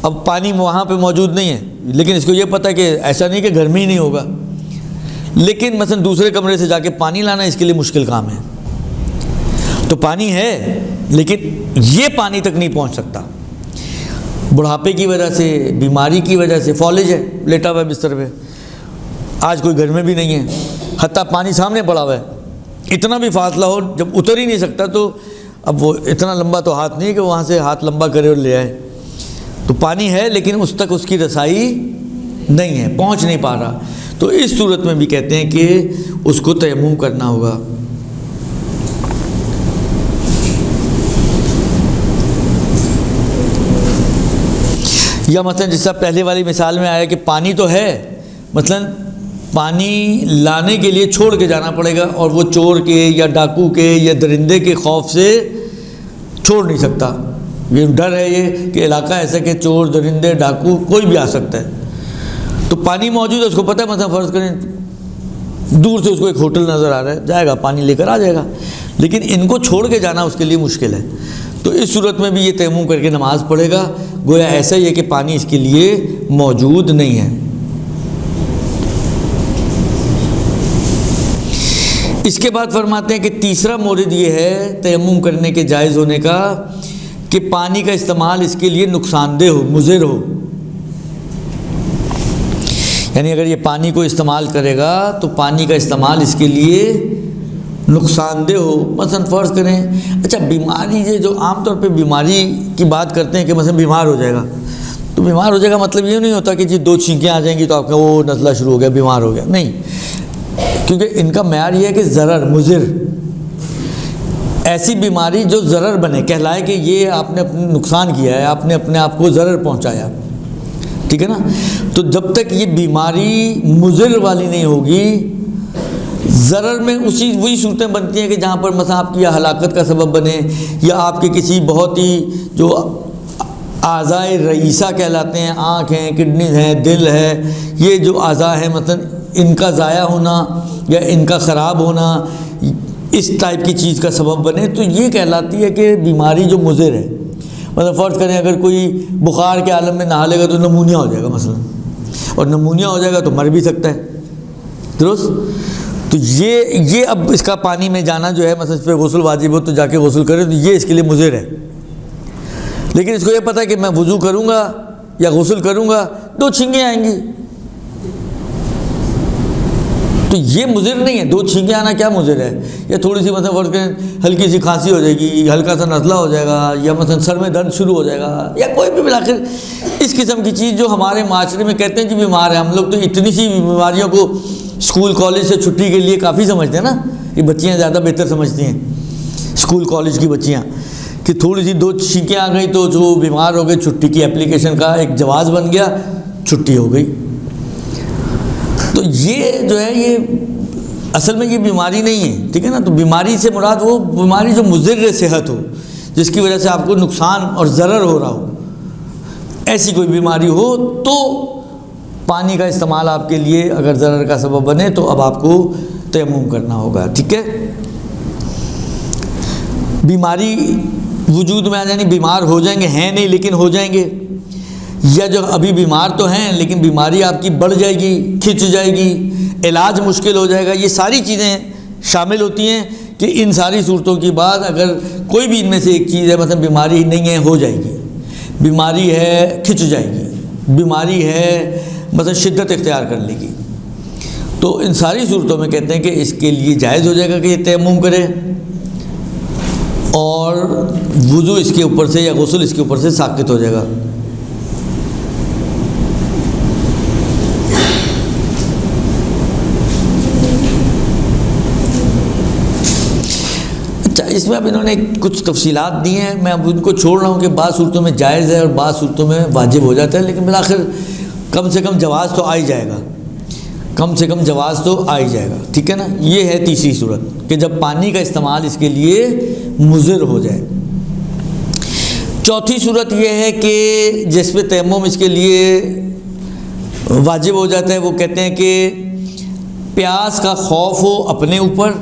اب پانی وہاں پہ موجود نہیں ہے، لیکن اس کو یہ پتہ ہے کہ ایسا نہیں کہ گھر میں ہی نہیں ہوگا، لیکن مثلا دوسرے کمرے سے جا کے پانی لانا اس کے لیے مشکل کام ہے، تو پانی ہے لیکن یہ پانی تک نہیں پہنچ سکتا، بڑھاپے کی وجہ سے، بیماری کی وجہ سے، فالج ہے، لیٹا ہوا ہے بستر پہ، آج کوئی گھر میں بھی نہیں ہے، حتیٰ پانی سامنے پڑا ہوا ہے، اتنا بھی فاصلہ ہو، جب اتر ہی نہیں سکتا تو اب وہ اتنا لمبا تو ہاتھ نہیں ہے کہ وہاں سے ہاتھ لمبا کرے اور لے آئے، تو پانی ہے لیکن اس تک اس کی رسائی نہیں ہے، پہنچ نہیں پا رہا، تو اس صورت میں بھی کہتے ہیں کہ اس کو تیمم کرنا ہوگا۔ یا مثلا جس طرح پہلے والی مثال میں آیا کہ پانی تو ہے، مثلا پانی لانے کے لیے چھوڑ کے جانا پڑے گا، اور وہ چور کے یا ڈاکو کے یا درندے کے خوف سے چھوڑ نہیں سکتا، یہ ڈر ہے یہ کہ علاقہ ایسا کہ چور، درندے، ڈاکو کوئی بھی آ سکتا ہے، تو پانی موجود ہے، اس کو پتہ ہے، مثلا فرض کریں دور سے اس کو ایک ہوٹل نظر آ رہا ہے، جائے گا پانی لے کر آ جائے گا، لیکن ان کو چھوڑ کے جانا اس کے لیے مشکل ہے، تو اس صورت میں بھی یہ تیمم کر کے نماز پڑھے گا، گویا ایسا ہی ہے کہ پانی اس کے لیے موجود نہیں ہے۔ اس کے بعد فرماتے ہیں کہ تیسرا مورد یہ ہے تیمم کرنے کے جائز ہونے کا کہ پانی کا استعمال اس کے لیے نقصان دہ ہو، مضر ہو، یعنی اگر یہ پانی کو استعمال کرے گا تو پانی کا استعمال اس کے لیے نقصان دہ ہو، مثلا فرض کریں، اچھا بیماری یہ جو عام طور پہ بیماری کی بات کرتے ہیں کہ مثلا بیمار ہو جائے گا، تو بیمار ہو جائے گا مطلب یہ نہیں ہوتا کہ جی 2 چھینکیاں آ جائیں گی تو آپ کا وہ نزلہ شروع ہو گیا، بیمار ہو گیا، نہیں، کیونکہ ان کا معیار یہ ہے کہ ضرر، مضر، ایسی بیماری جو ضرر بنے، کہلائے کہ یہ آپ نے اپنے نقصان کیا ہے، آپ نے اپنے آپ کو ضرر پہنچایا، ٹھیک ہے نا، تو جب تک یہ بیماری مضر والی نہیں ہوگی، ضرر میں وہی صورتیں بنتی ہیں کہ جہاں پر مثلا آپ کی یا ہلاکت کا سبب بنے، یا آپ کے کسی بہت ہی جو اعضائے رئیسہ کہلاتے ہیں، آنکھ ہیں، کڈنیز ہیں، دل ہے، یہ جو اعضاء ہیں مثلا ان کا ضائع ہونا یا ان کا خراب ہونا اس ٹائپ کی چیز کا سبب بنے، تو یہ کہلاتی ہے کہ بیماری جو مضر ہے، مثلا فرض کریں اگر کوئی بخار کے عالم میں نہا لے گا تو نمونیا ہو جائے گا مثلا، اور نمونیا ہو جائے گا تو مر بھی سکتا ہے، درست، تو یہ اب اس کا پانی میں جانا جو ہے، مثلا اس پہ غسل واجب ہو تو جا کے غسل کرے، تو یہ اس کے لیے مضر ہے، لیکن اس کو یہ پتہ ہے کہ میں وضو کروں گا یا غسل کروں گا 2 چھینکیں آئیں گی، تو یہ مضر نہیں ہے، 2 چھینکیں آنا کیا مضر ہے، یا تھوڑی سی مثلا فرض کریں ہلکی سی کھانسی ہو جائے گی، ہلکا سا نزلہ ہو جائے گا، یا مثلا سر میں درد شروع ہو جائے گا، یا کوئی بھی بالآخر اس قسم کی چیز جو ہمارے معاشرے میں کہتے ہیں کہ بیمار ہے، ہم لوگ تو اتنی سی بیماریوں کو اسکول کالج سے چھٹی کے لیے کافی سمجھتے ہیں نا، یہ بچیاں زیادہ بہتر سمجھتی ہیں، اسکول کالج کی بچیاں، کہ تھوڑی سی 2 چھینکیں آ گئی تو جو بیمار ہو گئے، چھٹی کی اپلیکیشن کا ایک جواز بن گیا، چھٹی ہو گئی، تو یہ جو ہے یہ اصل میں یہ بیماری نہیں ہے، ٹھیک ہے نا، تو بیماری سے مراد وہ بیماری جو مضر صحت ہو، جس کی وجہ سے آپ کو نقصان اور ضرر ہو رہا ہو، ایسی کوئی بیماری ہو تو پانی کا استعمال آپ کے لیے اگر ضرر کا سبب بنے تو اب آپ کو تیمم کرنا ہوگا، ٹھیک ہے۔ بیماری وجود میں آ جائیں، بیمار ہو جائیں گے، ہیں نہیں لیکن ہو جائیں گے، یا جو ابھی بیمار تو ہیں لیکن بیماری آپ کی بڑھ جائے گی، کھنچ جائے گی، علاج مشکل ہو جائے گا، یہ ساری چیزیں شامل ہوتی ہیں کہ ان ساری صورتوں کی بعد اگر کوئی بھی ان میں سے ایک چیز ہے، مثلا بیماری نہیں ہے، ہو جائے گی، بیماری ہے کھنچ جائے گی، بیماری ہے مثلا شدت اختیار کر لے گی، تو ان ساری صورتوں میں کہتے ہیں کہ اس کے لیے جائز ہو جائے گا کہ یہ تیمم کرے، اور وضو اس کے اوپر سے یا غسل اس کے اوپر سے ساقط ہو جائے گا۔ اچھا، اس میں اب انہوں نے کچھ تفصیلات دی ہیں، میں اب ان کو چھوڑ رہا ہوں کہ بعض صورتوں میں جائز ہے اور بعض صورتوں میں واجب ہو جاتا ہے، لیکن بالآخر کم سے کم جواز تو آ ہی جائے گا، کم سے کم جواز تو آ ہی جائے گا، ٹھیک ہے نا۔ یہ ہے تیسری صورت کہ جب پانی کا استعمال اس کے لیے مضر ہو جائے۔ چوتھی صورت یہ ہے کہ جس پہ تیمم اس کے لیے واجب ہو جاتا ہے، وہ کہتے ہیں کہ پیاس کا خوف ہو اپنے اوپر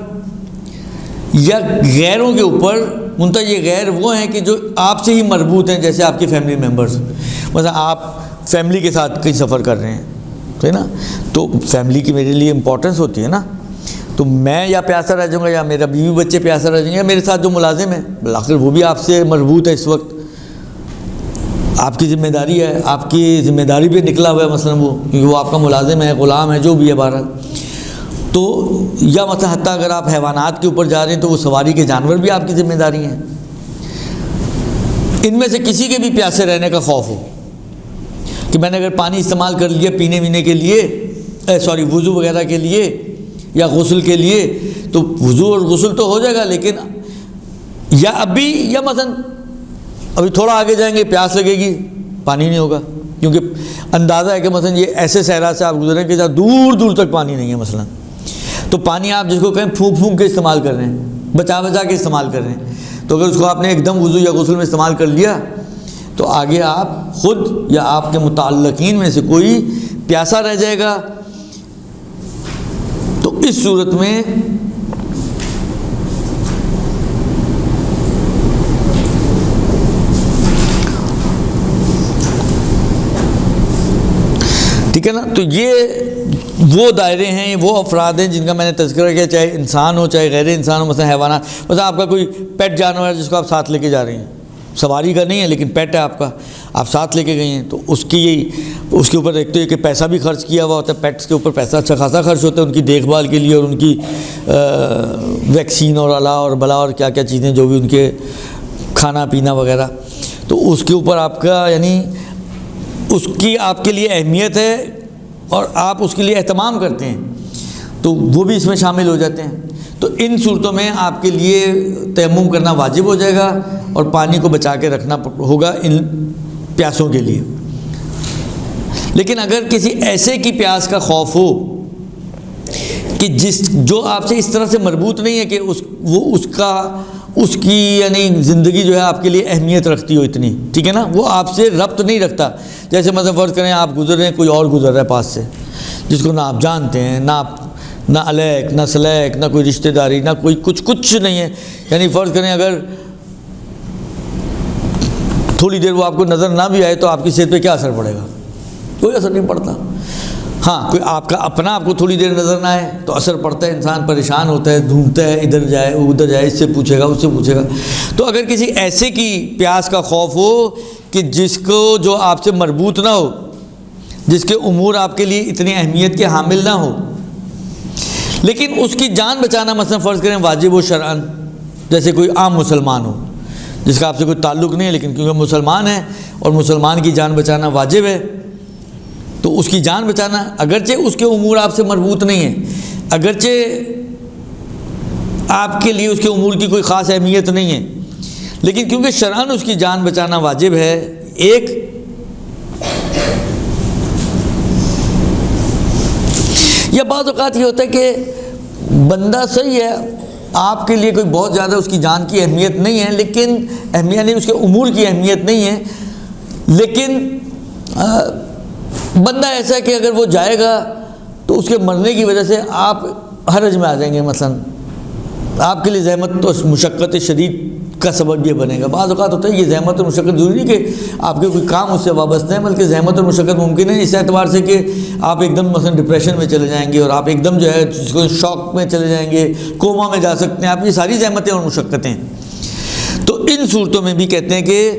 یا غیروں کے اوپر، منتہا یہ غیر وہ ہیں کہ جو آپ سے ہی مربوط ہیں، جیسے آپ کے فیملی ممبرز، مثلا آپ فیملی کے ساتھ کہیں سفر کر رہے ہیں، ٹھیک ہے نا، تو فیملی کی میرے لیے امپورٹنس ہوتی ہے نا، تو میں یا پیاسا رہ جاؤں گا یا میرا بیوی بچے پیاسا رہ جائیں گے، یا میرے ساتھ جو ملازم ہے بالآخر وہ بھی آپ سے مربوط ہے، اس وقت آپ کی ذمہ داری ہے، آپ کی ذمہ داری پہ نکلا ہوا ہے مثلا وہ، کیونکہ وہ آپ کا ملازم ہے، غلام ہے، جو بھی ہے بہرحال۔ تو یا مثلا حتیٰ اگر آپ حیوانات کے اوپر جا رہے ہیں تو وہ سواری کے جانور بھی آپ کی ذمہ داری ہیں۔ ان میں سے کسی کے بھی پیاسے رہنے کا خوف ہو کہ میں نے اگر پانی استعمال کر لیا پینے وینے کے لیے، وضو وغیرہ کے لیے یا غسل کے لیے، تو وضو اور غسل تو ہو جائے گا، لیکن یا ابھی یا مثلا ابھی تھوڑا آگے جائیں گے پیاس لگے گی، پانی نہیں ہوگا، کیونکہ اندازہ ہے کہ مثلا یہ ایسے صحرا سے آپ گزریں کہ جہاں دور دور تک پانی نہیں ہے مثلا، تو پانی آپ جس کو کہیں پھونک پھونک کے استعمال کر رہے ہیں، بچا بچا کے استعمال کر رہے ہیں، تو اگر اس کو آپ نے ایک دم وضو یا غسل میں استعمال کر لیا تو آگے آپ خود یا آپ کے متعلقین میں سے کوئی پیاسا رہ جائے گا، تو اس صورت میں ٹھیک ہے نا۔ تو یہ وہ دائرے ہیں، وہ افراد ہیں جن کا میں نے تذکرہ کیا، چاہے انسان ہو چاہے غیر انسان ہو، مثلا حیوانات، مثلا آپ کا کوئی پیٹ جانور ہے جس کو آپ ساتھ لے کے جا رہے ہیں، سواری کا نہیں ہے لیکن پیٹ ہے آپ کا، آپ ساتھ لے کے گئے ہیں، تو اس کے اوپر ایک تو یہ کہ پیسہ بھی خرچ کیا ہوا ہوتا ہے، پیٹس کے اوپر پیسہ اچھا خاصا خرچ ہوتا ہے ان کی دیکھ بھال کے لیے، اور ان کی ویکسین اور الا اور بلا اور کیا کیا چیزیں جو بھی ان کے کھانا پینا وغیرہ، تو اس کے اوپر آپ کا یعنی اس کی آپ کے لیے اہمیت ہے اور آپ اس کے لیے اہتمام کرتے ہیں، تو وہ بھی اس میں شامل ہو جاتے ہیں۔ تو ان صورتوں میں آپ کے لیے تیمم کرنا واجب ہو جائے گا اور پانی کو بچا کے رکھنا ہوگا ان پیاسوں کے لیے۔ لیکن اگر کسی ایسے کی پیاس کا خوف ہو کہ جو آپ سے اس طرح سے مربوط نہیں ہے کہ اس کی یعنی زندگی جو ہے آپ کے لیے اہمیت رکھتی ہو اتنی، ٹھیک ہے نا، وہ آپ سے ربط نہیں رکھتا، جیسے مثلا فرض کریں آپ گزر رہے ہیں، کوئی اور گزر رہا ہے پاس سے جس کو نہ آپ جانتے ہیں، نہ علیق نہ سلیق، نہ کوئی رشتہ داری، نہ کوئی کچھ نہیں ہے، یعنی فرض کریں اگر تھوڑی دیر وہ آپ کو نظر نہ بھی آئے تو آپ کی صحت پہ کیا اثر پڑے گا؟ کوئی اثر نہیں پڑتا۔ ہاں کوئی آپ کا اپنا آپ کو تھوڑی دیر نظر نہ آئے تو اثر پڑتا ہے، انسان پریشان ہوتا ہے، ڈھونڈتا ہے، ادھر جائے ادھر جائے، اس سے پوچھے گا اس سے پوچھے گا۔ تو اگر کسی ایسے کی پیاس کا خوف ہو کہ جس کو جو آپ سے مربوط نہ ہو، جس کے امور آپ کے لیے اتنی اہمیت کے حامل نہ ہو، لیکن اس کی جان بچانا مثلا فرض کریں واجب و شرعن، جیسے کوئی عام مسلمان ہو جس کا آپ سے کوئی تعلق نہیں ہے، لیکن کیونکہ مسلمان ہے اور مسلمان کی جان بچانا واجب ہے، تو اس کی جان بچانا اگرچہ اس کے امور آپ سے مربوط نہیں ہیں، اگرچہ آپ کے لیے اس کے امور کی کوئی خاص اہمیت نہیں ہے، لیکن کیونکہ شرعاً اس کی جان بچانا واجب ہے، ایک یا بعض اوقات یہ ہوتا ہے کہ بندہ صحیح ہے، آپ کے لیے کوئی بہت زیادہ اس کی جان کی اہمیت نہیں ہے، لیکن اہمیت نہیں، اس کے امور کی اہمیت نہیں ہے، لیکن بندہ ایسا ہے کہ اگر وہ جائے گا تو اس کے مرنے کی وجہ سے آپ حرج میں آ جائیں گے، مثلا آپ کے لیے زحمت تو مشقت شدید کا سبب یہ بنے گا۔ بعض اوقات ہوتا ہے یہ زحمت اور مشقت ضروری کہ آپ کے کوئی کام اس سے وابستہ ہے، بلکہ زحمت اور مشقت ممکن ہے اس اعتبار سے کہ آپ ایک دم مثلا ڈپریشن میں چلے جائیں گے اور آپ ایک دم جو ہے جس کو شوق میں چلے جائیں گے، کوما میں جا سکتے ہیں، آپ یہ ساری زحمتیں اور مشقتیں۔ تو ان صورتوں میں بھی کہتے ہیں کہ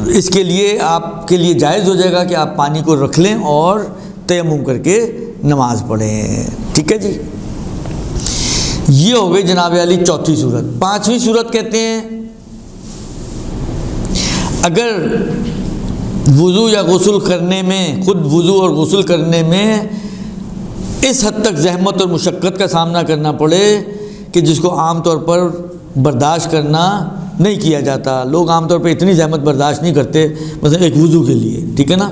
اس کے لیے آپ کے لیے جائز ہو جائے گا کہ آپ پانی کو رکھ لیں اور تیمم کر کے نماز پڑھیں، ٹھیک ہے جی۔ یہ ہو گئی جناب علی چوتھی صورت۔ پانچویں صورت کہتے ہیں اگر وضو یا غسل کرنے میں، خود وضو اور غسل کرنے میں اس حد تک زحمت اور مشقت کا سامنا کرنا پڑے کہ جس کو عام طور پر برداشت کرنا نہیں کیا جاتا، لوگ عام طور پہ اتنی زحمت برداشت نہیں کرتے، مثلا ایک وضو کے لیے، ٹھیک ہے نا،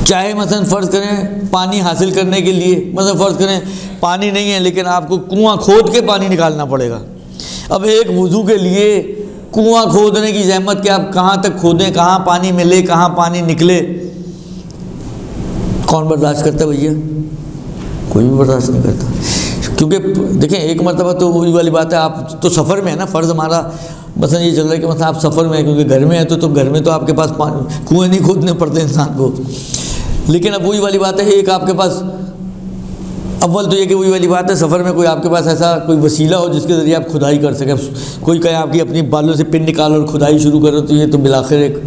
چاہے مثلا فرض کریں پانی حاصل کرنے کے لیے، مثلا فرض کریں پانی نہیں ہے لیکن آپ کو کنواں کھود کے پانی نکالنا پڑے گا، اب ایک وضو کے لیے کنواں کھودنے کی زحمت کہ آپ کہاں تک کھودیں، کہاں پانی ملے، کہاں پانی نکلے، کون برداشت کرتا ہے بھیا؟ کوئی بھی برداشت نہیں کرتا، کیونکہ دیکھیں ایک مرتبہ تو وہی والی بات ہے، آپ تو سفر میں ہے نا، فرض ہمارا مثلا یہ چل رہا ہے کہ مثلا آپ سفر میں ہیں، کیونکہ گھر میں ہیں تو گھر میں تو آپ کے پاس کنویں نہیں کھودنے پڑتے انسان کو، لیکن اب وہی والی بات ہے، ایک آپ کے پاس اول تو یہ کہ وہی والی بات ہے، سفر میں کوئی آپ کے پاس ایسا کوئی وسیلہ ہو جس کے ذریعے آپ کھدائی کر سکیں. کوئی کہے آپ کی اپنی بالوں سے پن نکالو اور کھدائی شروع کرو، تو یہ تو بالآخر ایک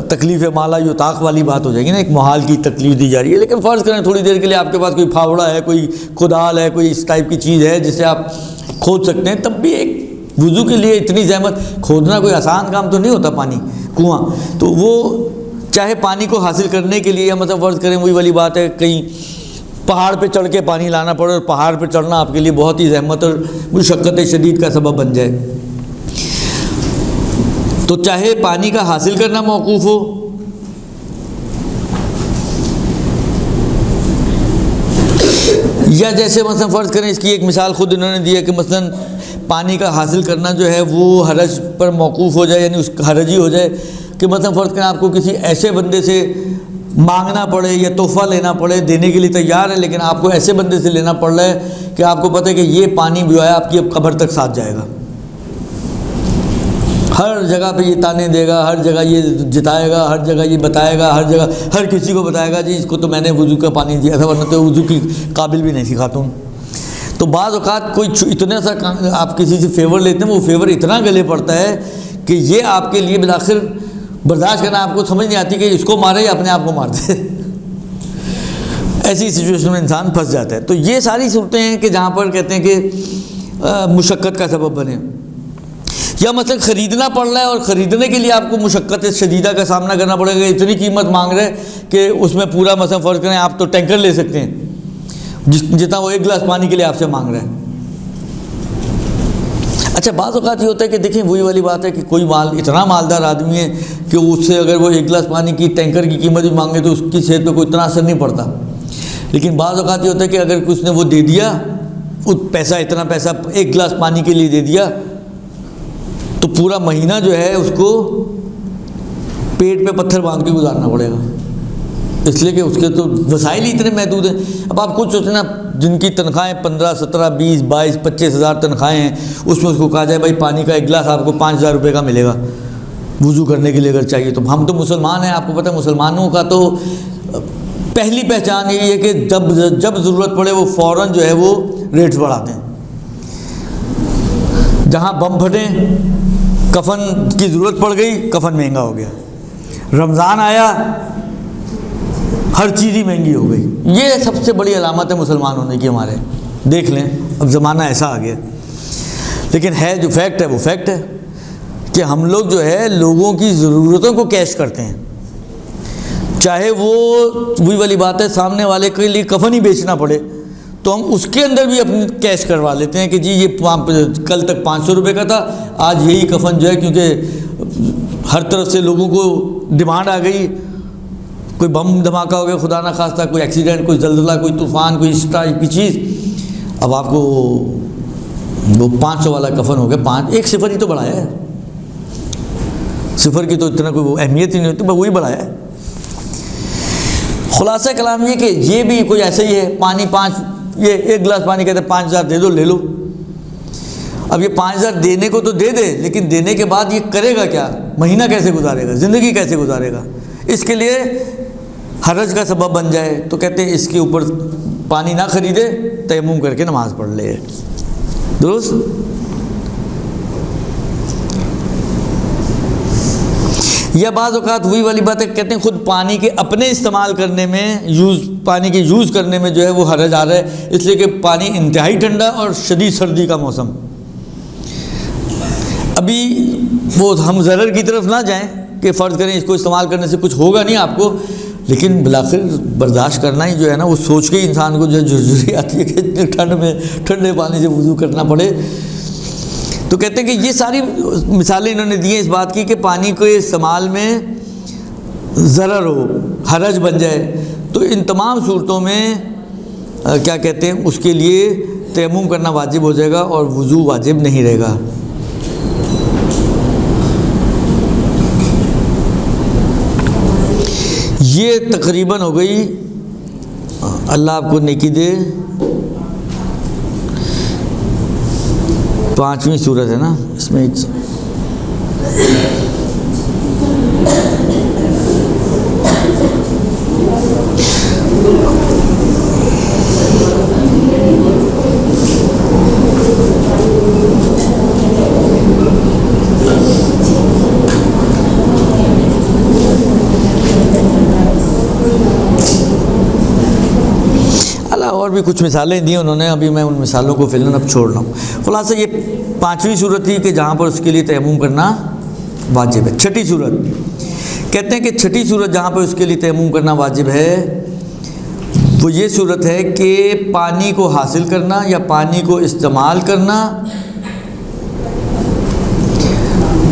تکلیف مالا یطاق والی بات ہو جائے گی نا، ایک محال کی تکلیف دی جا رہی ہے. لیکن فرض کریں تھوڑی دیر کے لیے آپ کے پاس کوئی پھاوڑا ہے، کوئی کدال ہے، کوئی اس ٹائپ کی چیز ہے جسے آپ کھود سکتے ہیں، تب بھی ایک وضو کے لیے اتنی زحمت، کھودنا کوئی آسان کام تو نہیں ہوتا پانی کنواں، تو وہ چاہے پانی کو حاصل کرنے کے لیے، یا مطلب فرض کریں وہی والی بات ہے کہیں پہاڑ پہ چڑھ کے پانی لانا پڑے، اور پہاڑ پہ چڑھنا آپ کے لیے بہت ہی زحمت اور مشقت شدید کا سبب بن جائے، تو چاہے پانی کا حاصل کرنا موقوف ہو یا جیسے مثلا فرض کریں، اس کی ایک مثال خود انہوں نے دی ہے کہ مثلا پانی کا حاصل کرنا جو ہے وہ حرج پر موقوف ہو جائے، یعنی اس حرجی ہو جائے کہ مثلا فرض کریں آپ کو کسی ایسے بندے سے مانگنا پڑے یا تحفہ لینا پڑے، دینے کے لیے تیار ہے لیکن آپ کو ایسے بندے سے لینا پڑ رہا ہے کہ آپ کو پتہ ہے کہ یہ پانی جو ہے آپ کی اب قبر تک ساتھ جائے گا، ہر جگہ پہ یہ تانے دے گا، ہر جگہ یہ جتائے گا، ہر جگہ یہ بتائے گا، ہر جگہ ہر کسی کو بتائے گا جی اس کو تو میں نے وضو کا پانی دیا تھا، ورنہ تو وضو کی قابل بھی نہیں تھی خاتون. تو بعض اوقات کوئی اتنا سا آپ کسی سے فیور لیتے ہیں، وہ فیور اتنا گلے پڑتا ہے کہ یہ آپ کے لیے بالآخر برداشت کرنا آپ کو سمجھ نہیں آتی کہ اس کو مارے یا اپنے آپ کو مار دے. ایسی سچویشن میں انسان پھنس جاتا ہے. تو یہ ساری صورتیں ہیں کہ جہاں پر کہتے ہیں کہ مشقت کا سبب بنے، یا مثلا خریدنا پڑ رہا ہے اور خریدنے کے لیے آپ کو مشقت شدیدہ کا سامنا کرنا پڑے گا، اتنی قیمت مانگ رہے کہ اس میں پورا مثلا فرض کریں آپ تو ٹینکر لے سکتے ہیں جتنا وہ ایک گلاس پانی کے لیے آپ سے مانگ رہا ہے. اچھا بعض اوقات یہ ہوتا ہے کہ دیکھیں وہی والی بات ہے کہ کوئی اتنا مالدار آدمی ہے کہ اس سے اگر وہ ایک گلاس پانی کی ٹینکر کی قیمت بھی مانگے تو اس کی صحت پہ کوئی اتنا اثر نہیں پڑتا. لیکن بعض اوقات یہ ہوتا ہے کہ اگر اس نے وہ دے دیا اتنا پیسہ ایک گلاس پانی کے لیے دے دیا تو پورا مہینہ جو ہے اس کو پیٹ پہ پتھر باندھ کے گزارنا پڑے گا، اس لیے کہ اس کے تو وسائل ہی اتنے محدود ہیں. اب آپ خود سوچیں نا، جن کی تنخواہیں 15 17 20 22 25 ہزار تنخواہیں ہیں، اس میں اس کو کہا جائے بھائی پانی کا ایک گلاس آپ کو 5,000 روپے کا ملے گا وضو کرنے کے لیے اگر چاہیے. تو ہم تو مسلمان ہیں، آپ کو پتہ ہے مسلمانوں کا تو پہلی پہچان یہی ہے کہ جب ضرورت پڑے وہ فوراً جو ہے وہ ریٹس بڑھاتے ہیں. جہاں بم پھٹے، کفن کی ضرورت پڑ گئی، کفن مہنگا ہو گیا. رمضان آیا، ہر چیز ہی مہنگی ہو گئی. یہ سب سے بڑی علامت ہے مسلمان ہونے کی ہمارے. دیکھ لیں اب زمانہ ایسا آ گیا. لیکن ہے جو فیکٹ ہے وہ فیکٹ ہے کہ ہم لوگ جو ہے لوگوں کی ضرورتوں کو کیش کرتے ہیں، چاہے وہ وہی والی بات ہے سامنے والے کے لیے کفن ہی بیچنا پڑے تو ہم اس کے اندر بھی اپنی کیش کروا لیتے ہیں کہ جی یہ کل تک 500 روپے کا تھا، آج یہی کفن جو ہے کیونکہ ہر طرف سے لوگوں کو ڈیمانڈ آ گئی، کوئی بم دھماکہ ہو گیا خدا نہ خواستہ، کوئی ایکسیڈنٹ، کوئی زلزلہ، کوئی طوفان، کوئی اس ٹائپ کی چیز، اب آپ کو وہ 500 والا کفن ہو گیا. ایک صفر ہی تو بڑھایا ہے، صفر کی تو اتنا کوئی اہمیت ہی نہیں ہوتی، بس وہی بڑھایا ہے. خلاصہ کلام یہ کہ یہ بھی کوئی ایسا ہی ہے، پانی یہ ایک گلاس پانی کہتے ہیں 5,000 دے دو لے لو. اب یہ 5,000 دینے کو تو دے دے، لیکن دینے کے بعد یہ کرے گا کیا؟ مہینہ کیسے گزارے گا؟ زندگی کیسے گزارے گا؟ اس کے لیے حرج کا سبب بن جائے تو کہتے ہیں اس کے اوپر پانی نہ خریدے، تیمم کر کے نماز پڑھ لے. درست؟ یا بعض اوقات وہی والی بات ہے، کہتے ہیں خود پانی کے اپنے استعمال کرنے میں پانی کے یوز کرنے میں جو ہے وہ حرج آ رہا ہے، اس لیے کہ پانی انتہائی ٹھنڈا اور شدید سردی کا موسم. ابھی وہ ہم ضرر کی طرف نہ جائیں کہ فرض کریں اس کو استعمال کرنے سے کچھ ہوگا نہیں آپ کو، لیکن بالآخر برداشت کرنا ہی جو ہے نا، وہ سوچ کے ہی انسان کو جو ہے جھرجھری آتی ہے کہ اتنی ٹھنڈ میں ٹھنڈے پانی سے وضو کرنا پڑے. تو کہتے ہیں کہ یہ ساری مثالیں انہوں نے دی ہیں اس بات کی کہ پانی کے استعمال میں ضرر ہو، حرج بن جائے، تو ان تمام صورتوں میں کیا کہتے ہیں اس کے لیے تیمم کرنا واجب ہو جائے گا اور وضو واجب نہیں رہے گا. یہ تقریباً ہو گئی، اللہ آپ کو نیکی دے، 5ویں صورت ہے نا اس میں. اور بھی کچھ مثالیں دی انہوں نے، ابھی میں ان مثالوں کو فی الحال اب چھوڑ رہا ہوں۔ خلاصہ یہ پانچویں صورت تھی کہ جہاں پر اس کے لیے تیمم کرنا واجب ہے۔ چھٹی صورت کہتے ہیں کہ چھٹی صورت جہاں پر اس کے لیے تیمم کرنا واجب ہے وہ یہ صورت ہے کہ پانی کو حاصل کرنا یا پانی کو استعمال کرنا،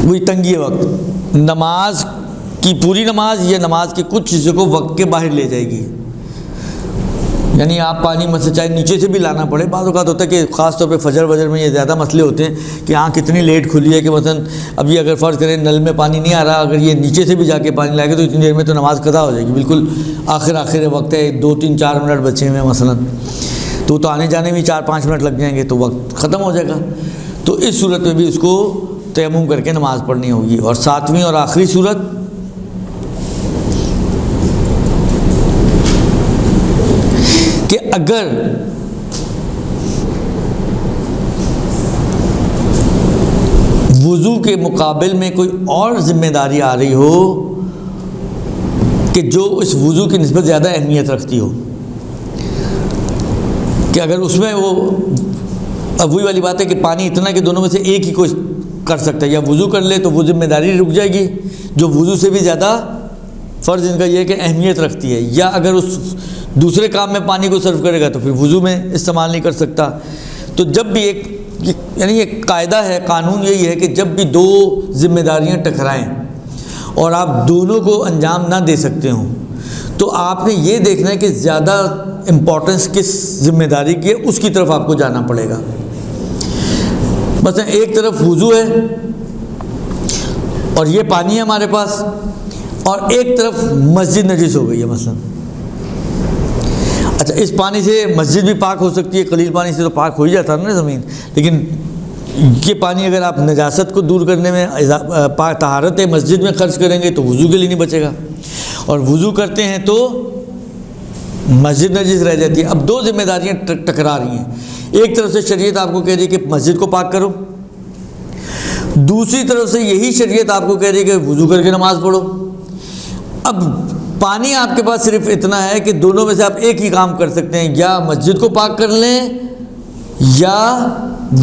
وہی تنگی وقت، نماز کی پوری نماز یا نماز کے کچھ چیزوں کو وقت کے باہر لے جائے گی۔ یعنی آپ پانی مثلا چاہے نیچے سے بھی لانا پڑے، بعض اوقات ہوتا ہے کہ خاص طور پہ فجر وجر میں یہ زیادہ مسئلے ہوتے ہیں کہ آنکھ کتنی لیٹ کھلی ہے کہ مثلا اب یہ اگر فرض کریں نل میں پانی نہیں آ رہا، اگر یہ نیچے سے بھی جا کے پانی لائے گا تو اتنی دیر میں تو نماز قضا ہو جائے گی، بالکل آخر وقت ہے، 2-3-4 منٹ بچے ہوئے مثلا، تو آنے جانے میں 4-5 منٹ لگ جائیں گے تو وقت ختم ہو جائے گا۔ تو اس صورت میں بھی اس کو تیمم کر کے نماز پڑھنی ہوگی۔ اور ساتویں اور آخری صورت کہ اگر وضو کے مقابل میں کوئی اور ذمہ داری آ رہی ہو کہ جو اس وضو کی نسبت زیادہ اہمیت رکھتی ہو، کہ اگر اس میں وہ اب وہی والی بات ہے کہ پانی اتنا کہ دونوں میں سے ایک ہی کوئی کر سکتا ہے، یا وضو کر لے تو وہ ذمہ داری رک جائے گی جو وضو سے بھی زیادہ فرض ان کا یہ ہے کہ اہمیت رکھتی ہے، یا اگر اس دوسرے کام میں پانی کو صرف کرے گا تو پھر وضو میں استعمال نہیں کر سکتا۔ تو جب بھی یعنی ایک قاعدہ ہے، قانون یہی ہے کہ جب بھی دو ذمہ داریاں ٹکرائیں اور آپ دونوں کو انجام نہ دے سکتے ہوں تو آپ نے یہ دیکھنا ہے کہ زیادہ امپورٹنس کس ذمہ داری کی ہے، اس کی طرف آپ کو جانا پڑے گا۔ مثلا ایک طرف وضو ہے اور یہ پانی ہے ہمارے پاس، اور ایک طرف مسجد نجس ہو گئی ہے مثلا۔ اچھا، اس پانی سے مسجد بھی پاک ہو سکتی ہے، قلیل پانی سے تو پاک ہو ہی جاتا ہے نا زمین، لیکن یہ پانی اگر آپ نجاست کو دور کرنے میں طہارت مسجد میں خرچ کریں گے تو وضو کے لیے نہیں بچے گا، اور وضو کرتے ہیں تو مسجد نجس رہ جاتی ہے۔ اب دو ذمہ داریاں ٹکرا رہی ہیں، ایک طرف سے شریعت آپ کو کہہ رہی ہے کہ مسجد کو پاک کرو، دوسری طرف سے یہی شریعت آپ کو کہہ رہی ہے کہ وضو کر کے نماز پڑھو۔ اب پانی آپ کے پاس صرف اتنا ہے کہ دونوں میں سے آپ ایک ہی کام کر سکتے ہیں، یا مسجد کو پاک کر لیں یا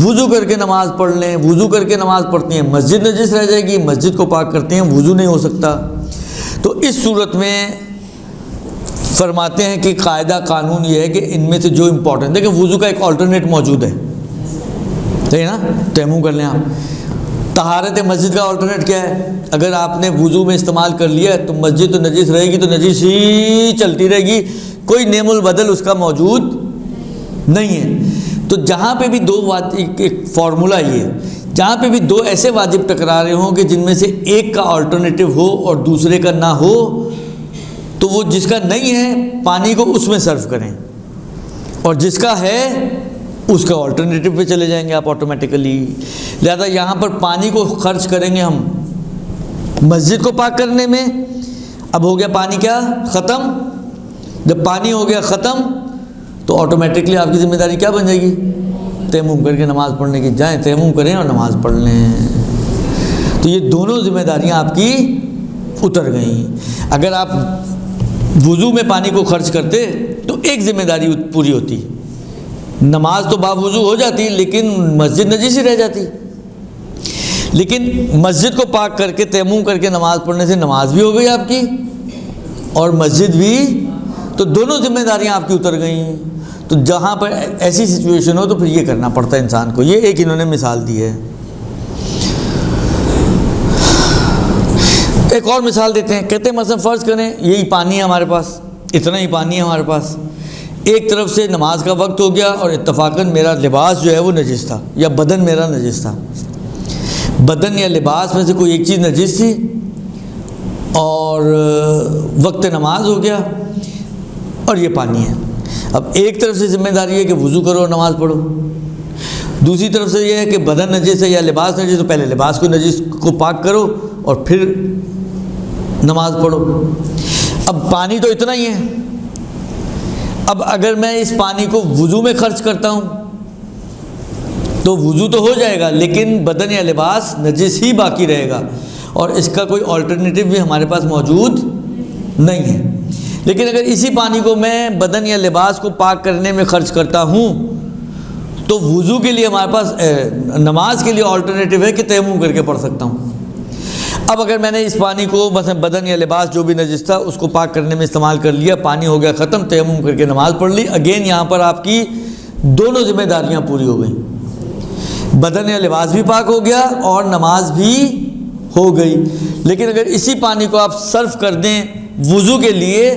وضو کر کے نماز پڑھ لیں۔ وضو کر کے نماز پڑھتی ہیں مسجد نجس رہ جائے گی، مسجد کو پاک کرتے ہیں وضو نہیں ہو سکتا۔ تو اس صورت میں فرماتے ہیں کہ قاعدہ قانون یہ ہے کہ ان میں سے جو امپورٹنٹ، دیکھیں وضو کا ایک آلٹرنیٹ موجود ہے، صحیح نا، تیمم کر لیں آپ۔ طہارت مسجد کا آلٹرنیٹ کیا ہے؟ اگر آپ نے وضو میں استعمال کر لیا تو مسجد تو نجس رہے گی، تو نجس ہی چلتی رہے گی، کوئی نعم البدل اس کا موجود نہیں ہے۔ تو جہاں پہ بھی ایک فارمولہ یہ ہے، جہاں پہ بھی دو ایسے واجب ٹکرا رہے ہوں کہ جن میں سے ایک کا آلٹرنیٹو ہو اور دوسرے کا نہ ہو، تو وہ جس کا نہیں ہے پانی کو اس میں صرف کریں، اور جس کا ہے اس کا آلٹرنیٹو پہ چلے جائیں گے آپ آٹومیٹیکلی۔ لہذا یہاں پر پانی کو خرچ کریں گے ہم مسجد کو پاک کرنے میں۔ اب ہو گیا پانی کیا ختم، جب پانی ہو گیا ختم تو آٹومیٹکلی آپ کی ذمہ داری کیا بن جائے گی؟ تیمم کر کے نماز پڑھنے کی، جائیں تیمم کریں اور نماز پڑھ لیں۔ تو یہ دونوں ذمہ داریاں آپ کی اتر گئیں۔ اگر آپ وضو میں پانی کو خرچ کرتے تو ایک ذمہ داری پوری ہوتی، نماز تو باوضو ہو جاتی لیکن مسجد نجس ہی رہ جاتی۔ لیکن مسجد کو پاک کر کے تیمم کر کے نماز پڑھنے سے نماز بھی ہو گئی آپ کی اور مسجد بھی، تو دونوں ذمہ داریاں آپ کی اتر گئیں۔ تو جہاں پر ایسی سچویشن ہو تو پھر یہ کرنا پڑتا ہے انسان کو۔ یہ ایک انہوں نے مثال دی ہے۔ ایک اور مثال دیتے ہیں، کہتے ہیں مثلا فرض کریں یہی پانی ہے ہمارے پاس، اتنا ہی پانی ہے ہمارے پاس، ایک طرف سے نماز کا وقت ہو گیا اور اتفاقاً میرا لباس جو ہے وہ نجس تھا، یا بدن میرا نجس تھا، بدن یا لباس میں سے کوئی ایک چیز نجس تھی اور وقت نماز ہو گیا اور یہ پانی ہے۔ اب ایک طرف سے ذمہ داری ہے کہ وضو کرو اور نماز پڑھو، دوسری طرف سے یہ ہے کہ بدن نجس ہے یا لباس نجس، تو پہلے لباس کو نجس کو پاک کرو اور پھر نماز پڑھو۔ اب پانی تو اتنا ہی ہے، اب اگر میں اس پانی کو وضو میں خرچ کرتا ہوں تو وضو تو ہو جائے گا، لیکن بدن یا لباس نجس ہی باقی رہے گا، اور اس کا کوئی آلٹرنیٹیو بھی ہمارے پاس موجود نہیں ہے۔ لیکن اگر اسی پانی کو میں بدن یا لباس کو پاک کرنے میں خرچ کرتا ہوں تو وضو کے لیے ہمارے پاس نماز کے لیے آلٹرنیٹیو ہے کہ تیمم کر کے پڑھ سکتا ہوں۔ اب اگر میں نے اس پانی کو مثلا بدن یا لباس جو بھی نجس تھا اس کو پاک کرنے میں استعمال کر لیا، پانی ہو گیا ختم، تیمم کر کے نماز پڑھ لی، اگین یہاں پر آپ کی دونوں ذمہ داریاں پوری ہو گئیں، بدن یا لباس بھی پاک ہو گیا اور نماز بھی ہو گئی۔ لیکن اگر اسی پانی کو آپ صرف کر دیں وضو کے لیے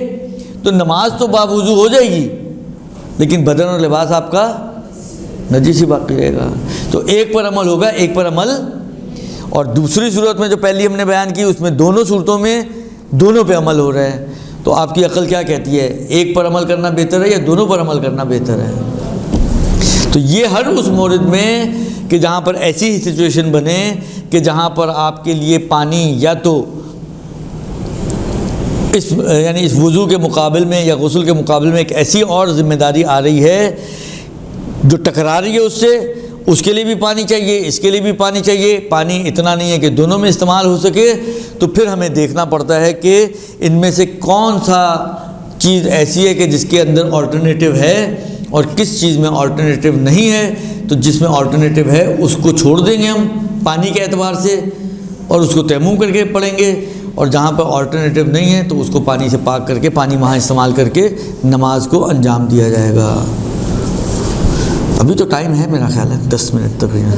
تو نماز تو باوضو ہو جائے گی، لیکن بدن اور لباس آپ کا نجس ہی باقی رہے گا۔ تو ایک پر عمل ہوگا، ایک پر عمل، اور دوسری صورت میں جو پہلی ہم نے بیان کی اس میں دونوں صورتوں میں دونوں پہ عمل ہو رہا ہے۔ تو آپ کی عقل کیا کہتی ہے، ایک پر عمل کرنا بہتر ہے یا دونوں پر عمل کرنا بہتر ہے؟ تو یہ ہر اس مورد میں کہ جہاں پر ایسی سچویشن بنے کہ جہاں پر آپ کے لیے پانی یا تو یعنی اس وضو کے مقابل میں یا غسل کے مقابل میں ایک ایسی اور ذمہ داری آ رہی ہے جو ٹکرا رہی ہے اس سے، اس کے لیے بھی پانی چاہیے، اس کے لیے بھی پانی چاہیے، پانی اتنا نہیں ہے کہ دونوں میں استعمال ہو سکے، تو پھر ہمیں دیکھنا پڑتا ہے کہ ان میں سے کون سا چیز ایسی ہے کہ جس کے اندر آلٹرنیٹیو ہے اور کس چیز میں آلٹرنیٹیو نہیں ہے۔ تو جس میں آلٹرنیٹیو ہے اس کو چھوڑ دیں گے ہم پانی کے اعتبار سے اور اس کو تیمم کر کے پڑھیں گے، اور جہاں پر آلٹرنیٹیو نہیں ہے تو اس کو پانی سے پاک کر کے پانی وہاں استعمال کر کے نماز کو انجام دیا جائے گا۔ ابھی تو ٹائم ہے میرا خیال ہے 10 منٹ تقریباً،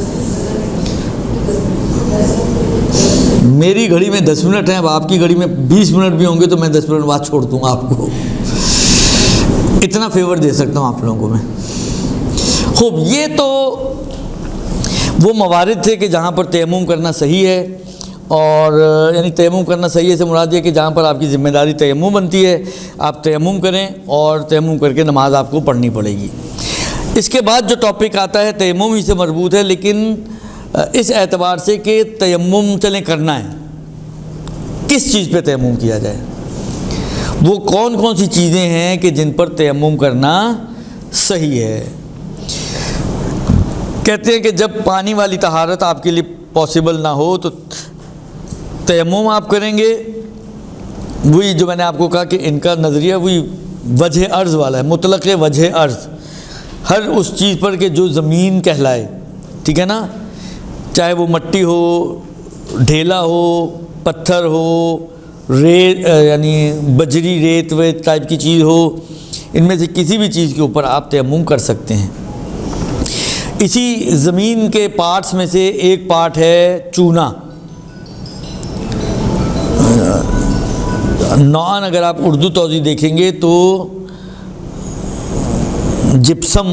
میری گھڑی میں 10 منٹ ہیں، اب آپ کی گھڑی میں 20 منٹ بھی ہوں گے تو میں 10 منٹ بعد چھوڑ دوں گا آپ کو، اتنا فیور دے سکتا ہوں آپ لوگوں کو میں۔ خوب، یہ تو وہ موارد تھے کہ جہاں پر تیمم کرنا صحیح ہے، اور یعنی تیمم کرنا صحیح ہے سے مراد یہ کہ جہاں پر آپ کی ذمہ داری تیمم بنتی ہے آپ تیمم کریں، اور تیمم کر کے نماز آپ کو پڑھنی پڑے گی۔ اس کے بعد جو ٹاپک آتا ہے تیمم ہی سے مربوط ہے، لیکن اس اعتبار سے کہ تیمم چلیں کرنا ہے، کس چیز پہ تیمم کیا جائے، وہ کون کون سی چیزیں ہیں کہ جن پر تیمم کرنا صحیح ہے۔ کہتے ہیں کہ جب پانی والی طہارت آپ کے لیے پاسبل نہ ہو تو تیمم آپ کریں گے، وہی جو میں نے آپ کو کہا کہ ان کا نظریہ وہی وجہ عرض والا ہے، مطلق وجہ عرض، ہر اس چیز پر کہ جو زمین کہلائے، ٹھیک ہے نا، چاہے وہ مٹی ہو، ڈھیلا ہو، پتھر ہو، ریت یعنی بجری ریت ویت ٹائپ کی چیز ہو، ان میں سے کسی بھی چیز کے اوپر آپ تیمم کر سکتے ہیں۔ اسی زمین کے پارٹس میں سے ایک پارٹ ہے چونا، نوعاً اگر آپ اردو توضیح دیکھیں گے تو جپسم،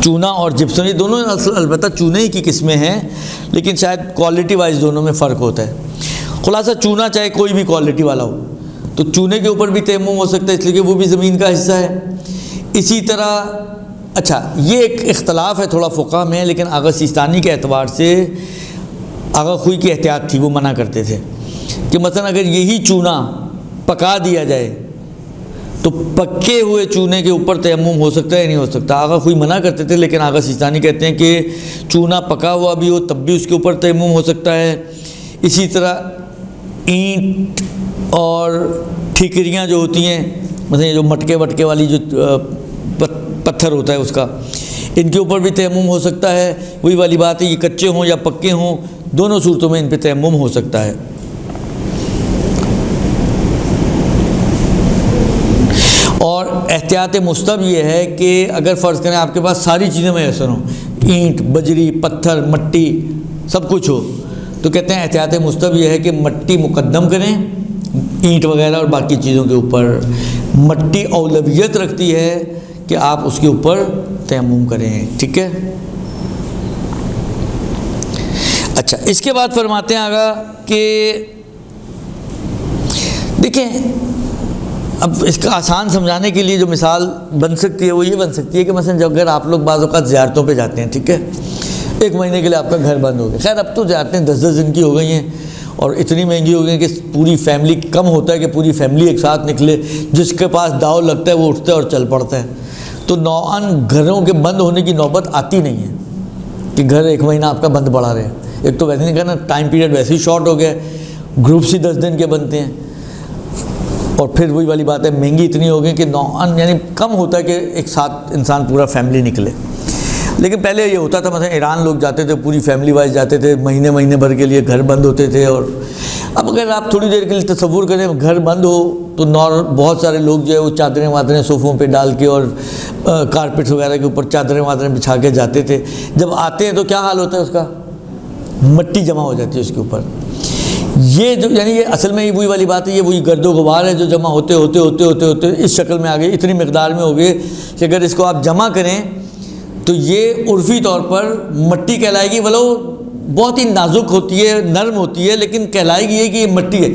چونا اور جپسم یہ دونوں البتہ چونے کی قسمیں ہیں، لیکن شاید کوالٹی وائز دونوں میں فرق ہوتا ہے۔ خلاصہ چونا چاہے کوئی بھی کوالٹی والا ہو تو چونے کے اوپر بھی تیمم ہو سکتا ہے، اس لیے کہ وہ بھی زمین کا حصہ ہے۔ اسی طرح اچھا یہ ایک اختلاف ہے تھوڑا فقہ میں، لیکن آغا سیستانی کے اعتبار سے آغا خوئی کی احتیاط تھی، وہ منع کرتے تھے کہ مثلا اگر یہی چونا پکا دیا جائے تو پکے ہوئے چونے کے اوپر تیمم ہو سکتا ہے یا نہیں ہو سکتا۔ آغا خوئی منع کرتے تھے، لیکن آغا سیستانی کہتے ہیں کہ چونا پکا ہوا بھی ہو تب بھی اس کے اوپر تیمم ہو سکتا ہے۔ اسی طرح اینٹ اور ٹھیکریاں جو ہوتی ہیں، مثلا جو مٹکے وٹکے والی جو پتھر ہوتا ہے اس کا، ان کے اوپر بھی تیمم ہو سکتا ہے۔ وہی والی بات ہے، یہ کچے ہوں یا پکے ہوں، دونوں صورتوں میں ان پہ تیمم ہو سکتا ہے۔ اور احتیاط مستب یہ ہے کہ اگر فرض کریں آپ کے پاس ساری چیزیں میسر ہوں، اینٹ، بجری، پتھر، مٹی، سب کچھ ہو، تو کہتے ہیں احتیاط مستب یہ ہے کہ مٹی مقدم کریں اینٹ وغیرہ اور باقی چیزوں کے اوپر۔ مٹی اولویت رکھتی ہے کہ آپ اس کے اوپر تیمم کریں، ٹھیک ہے۔ اچھا اس کے بعد فرماتے ہیں آگا کہ دیکھیں اب اس کا آسان سمجھانے کے لیے جو مثال بن سکتی ہے وہ یہ بن سکتی ہے کہ مثلا جب اگر آپ لوگ بعض اوقات زیارتوں پہ جاتے ہیں، ٹھیک ہے، 1 مہینے کے لیے آپ کا گھر بند ہو گیا، خیر اب تو زیارتیں 10 دن کی ہو گئی ہیں اور اتنی مہنگی ہو گئی کہ پوری فیملی، کم ہوتا ہے کہ پوری فیملی ایک ساتھ نکلے، جس کے پاس داؤ لگتا ہے وہ اٹھتا ہے اور چل پڑتا ہے. تو نوعاً گھروں کے بند ہونے کی نوبت آتی نہیں ہے کہ گھر ایک مہینہ آپ کا بند پڑا رہے. ایک تو ویسے نہیں کہنا، ٹائم پیریڈ ویسے ہی شارٹ ہو گیا، گروپس ہی 10 دن کے بنتے ہیں. اور پھر وہی والی بات ہے، مہنگی اتنی ہو گئی کہ نوعاً یعنی کم ہوتا ہے کہ ایک ساتھ انسان پورا فیملی نکلے. لیکن پہلے یہ ہوتا تھا، مثلا ایران لوگ جاتے تھے پوری فیملی وائز جاتے تھے، مہینے بھر کے لیے گھر بند ہوتے تھے. اور اب اگر آپ تھوڑی دیر کے لیے تصور کریں گھر بند ہو تو بہت سارے لوگ جو ہے وہ چادریں وادریں صوفوں پہ ڈال کے اور کارپیٹس وغیرہ کے اوپر چادریں وادریں بچھا کے جاتے تھے. جب آتے ہیں تو کیا حال ہوتا ہے اس کا؟ مٹی جمع ہو جاتی ہے اس کے اوپر. یہ جو یعنی یہ اصل میں یہ وہی والی بات ہے، یہ وہی گرد و غبار ہے جو جمع ہوتے اس شکل میں آ گئی، اتنی مقدار میں ہو گئے کہ اگر اس کو آپ جمع کریں تو یہ عرفی طور پر مٹی کہلائے گی. ولو بہت ہی نازک ہوتی ہے، نرم ہوتی ہے، لیکن کہلائے گی یہ کہ یہ مٹی ہے.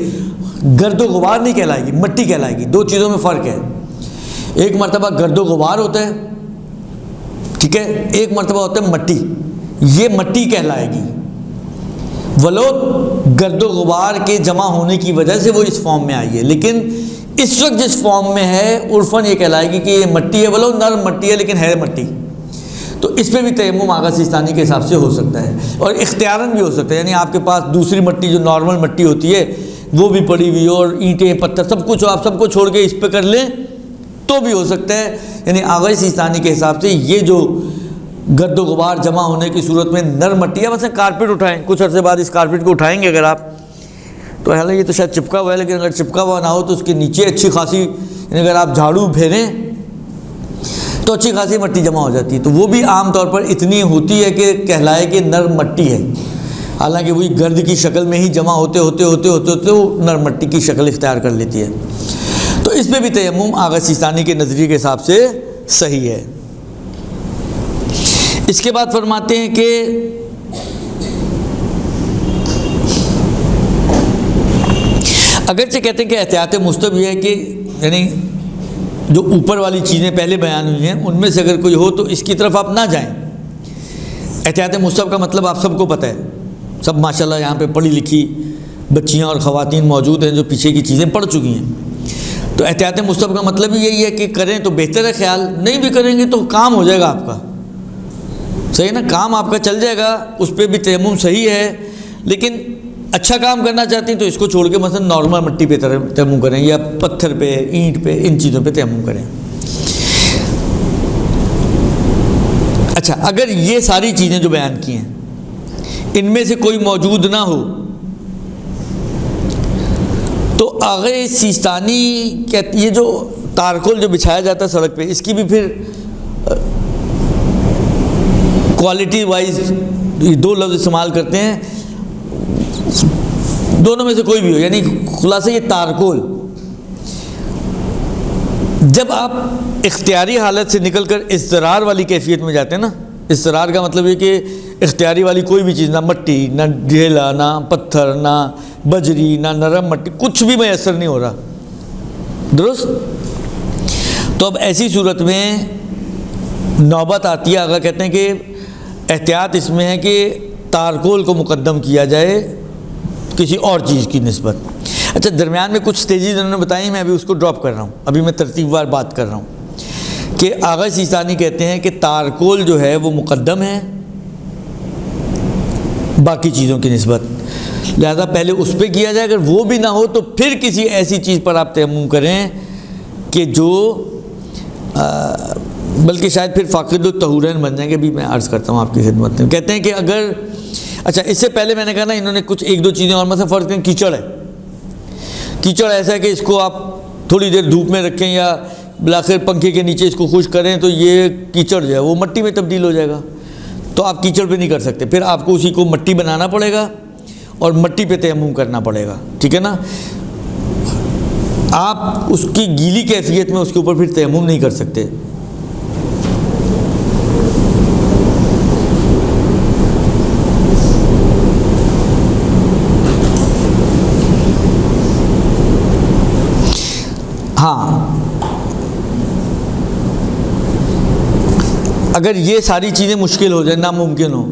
گرد و غبار نہیں کہلائے گی، مٹی کہلائے گی. دو چیزوں میں فرق ہے. ایک مرتبہ گرد و غبار ہوتا ہے، ٹھیک ہے، ایک مرتبہ ہوتا ہے مٹی. یہ مٹی کہلائے گی، ولو گرد و غبار کے جمع ہونے کی وجہ سے وہ اس فارم میں آئی ہے. لیکن اس وقت جس فارم میں ہے عرفاً یہ کہلائے گی کہ یہ مٹی ہے، ولو نرم مٹی ہے لیکن ہے مٹی. تو اس پہ بھی تیمم آغا سیستانی کے حساب سے ہو سکتا ہے، اور اختیاراً بھی ہو سکتا ہے. یعنی آپ کے پاس دوسری مٹی جو نارمل مٹی ہوتی ہے وہ بھی پڑی ہوئی اور اینٹیں پتھر سب کچھ آپ سب کو چھوڑ کے اس پہ کر لیں تو بھی ہو سکتا ہے. یعنی آغا سیستانی کے حساب سے یہ جو گرد و غبار جمع ہونے کی صورت میں نرم مٹی ہے. مثلا کارپیٹ اٹھائیں، کچھ عرصے بعد اس کارپیٹ کو اٹھائیں گے اگر آپ، تو حالانکہ یہ تو شاید چپکا ہوا ہے، لیکن اگر چپکا ہوا نہ ہو تو اس کے نیچے اچھی خاصی، یعنی اگر آپ جھاڑو پھیریں تو اچھی خاصی مٹی جمع ہو جاتی ہے. تو وہ بھی عام طور پر اتنی ہوتی ہے کہ کہلائے کہ نرم مٹی ہے. حالانکہ وہی گرد کی شکل میں ہی جمع ہوتے وہ نرم مٹی کی شکل اختیار کر لیتی ہے. تو اس میں بھی تیمم آغا سیستانی کے نظریے کے حساب سے صحیح ہے. اس کے بعد فرماتے ہیں کہ اگرچہ کہتے ہیں کہ احتیاط مستحب یہ ہے کہ یعنی جو اوپر والی چیزیں پہلے بیان ہوئی ہیں ان میں سے اگر کوئی ہو تو اس کی طرف آپ نہ جائیں. احتیاط مستحب کا مطلب آپ سب کو پتہ ہے، سب ماشاءاللہ یہاں پہ پڑھی لکھی بچیاں اور خواتین موجود ہیں جو پیچھے کی چیزیں پڑھ چکی ہیں. تو احتیاط مستحب کا مطلب یہی ہے کہ کریں تو بہتر ہے، خیال نہیں بھی کریں گے تو کام ہو جائے گا آپ کا، صحیح نا، کام آپ کا چل جائے گا. اس پہ بھی تیمم صحیح ہے. لیکن اچھا کام کرنا چاہتے ہیں تو اس کو چھوڑ کے مثلا نارمل مٹی پہ تیمم کریں یا پتھر پہ، اینٹ پہ، ان چیزوں پہ تیمم کریں. اچھا، اگر یہ ساری چیزیں جو بیان کی ہیں ان میں سے کوئی موجود نہ ہو تو آغا سیستانی یہ جو تارکول جو بچھایا جاتا ہے سڑک پہ، اس کی بھی پھر کوالٹی وائز یہ دو لفظ استعمال کرتے ہیں، دونوں میں سے کوئی بھی ہو. یعنی خلاصہ یہ تارکول جب آپ اختیاری حالت سے نکل کر اضطرار والی کیفیت میں جاتے ہیں نا، اضطرار کا مطلب یہ کہ اختیاری والی کوئی بھی چیز، نہ مٹی، نہ ڈھیلا، نہ پتھر، نہ بجری، نہ نرم مٹی، کچھ بھی میسر نہیں ہو رہا، درست. تو اب ایسی صورت میں نوبت آتی ہے، آگا کہتے ہیں کہ احتیاط اس میں ہے کہ تارکول کو مقدم کیا جائے کسی اور چیز کی نسبت. اچھا، درمیان میں کچھ سٹیجز انہوں نے بتائی، میں ابھی اس کو ڈراپ کر رہا ہوں، ابھی میں ترتیب وار بات کر رہا ہوں کہ آغا سیستانی کہتے ہیں کہ تارکول جو ہے وہ مقدم ہے باقی چیزوں کی نسبت، لہذا پہلے اس پہ کیا جائے. اگر وہ بھی نہ ہو تو پھر کسی ایسی چیز پر آپ تیمم کریں کہ جو بلکہ شاید پھر فاقد الطہورین بن جائیں گے. بھی میں عرض کرتا ہوں آپ کی خدمت میں. کہتے ہیں کہ اگر اچھا، اس سے پہلے میں نے کہا نا انہوں نے کچھ ایک دو چیزیں اور، مثلا فرض کریں کیچڑ ہے، کیچڑ ایسا ہے کہ اس کو آپ تھوڑی دیر دھوپ میں رکھیں یا بلاخر پنکھے کے نیچے اس کو خشک کریں تو یہ کیچڑ جو ہے وہ مٹی میں تبدیل ہو جائے گا. تو آپ کیچڑ پہ نہیں کر سکتے، پھر آپ کو اسی کو مٹی بنانا پڑے گا اور مٹی پہ تیمم کرنا پڑے گا، ٹھیک ہے نا. آپ اس کی گیلی کیفیت میں اس کے اوپر پھر تیمم نہیں کر سکتے. ہاں، اگر یہ ساری چیزیں مشکل ہو جائیں، ناممکن ہو،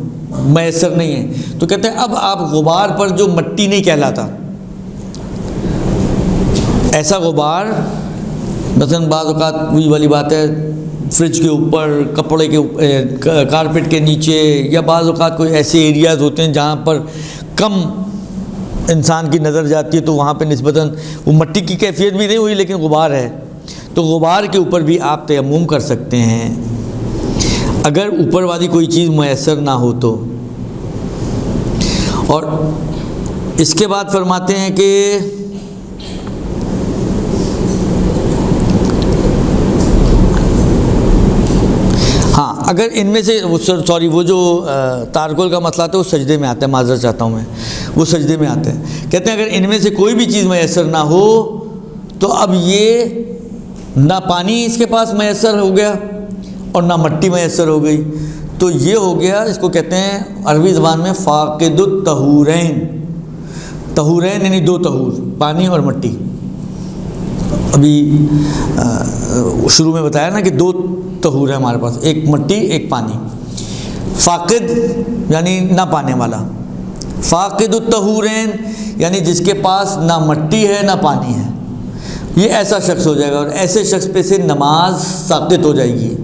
میسر نہیں ہے، تو کہتے ہیں اب آپ غبار پر جو مٹی نہیں کہلاتا، ایسا غبار مثلا بعض اوقات وہی والی بات ہے فریج کے اوپر، کپڑے کے اوپر، کارپیٹ کے نیچے، یا بعض اوقات کوئی ایسے ایریاز ہوتے ہیں جہاں پر کم انسان کی نظر جاتی ہے، تو وہاں پہ نسبتاً وہ مٹی کی کیفیت بھی نہیں ہوئی لیکن غبار ہے، تو غبار کے اوپر بھی آپ تیمم کر سکتے ہیں اگر اوپر والی کوئی چیز میسر نہ ہو تو۔ اور اس کے بعد فرماتے ہیں کہ ہاں اگر ان میں سے وہ جو تارکل کا مسئلہ تھا وہ سجدے میں آتا ہے، معذرت چاہتا ہوں میں، وہ سجدے میں آتا ہے، کہتے ہیں اگر ان میں سے کوئی بھی چیز میسر نہ ہو تو اب یہ نہ پانی اس کے پاس میسر ہو گیا اور نہ مٹی میسر ہو گئی، تو یہ ہو گیا، اس کو کہتے ہیں عربی زبان میں فاقد الطہورین، طہورین یعنی دو طہور، پانی اور مٹی۔ ابھی شروع میں بتایا نا کہ دو طہور ہے ہمارے پاس، ایک مٹی ایک پانی۔ فاقد یعنی نہ پانے والا، فاقد الطہورین یعنی جس کے پاس نہ مٹی ہے نہ پانی ہے، یہ ایسا شخص ہو جائے گا، اور ایسے شخص پہ سے نماز ساقط ہو جائے گی۔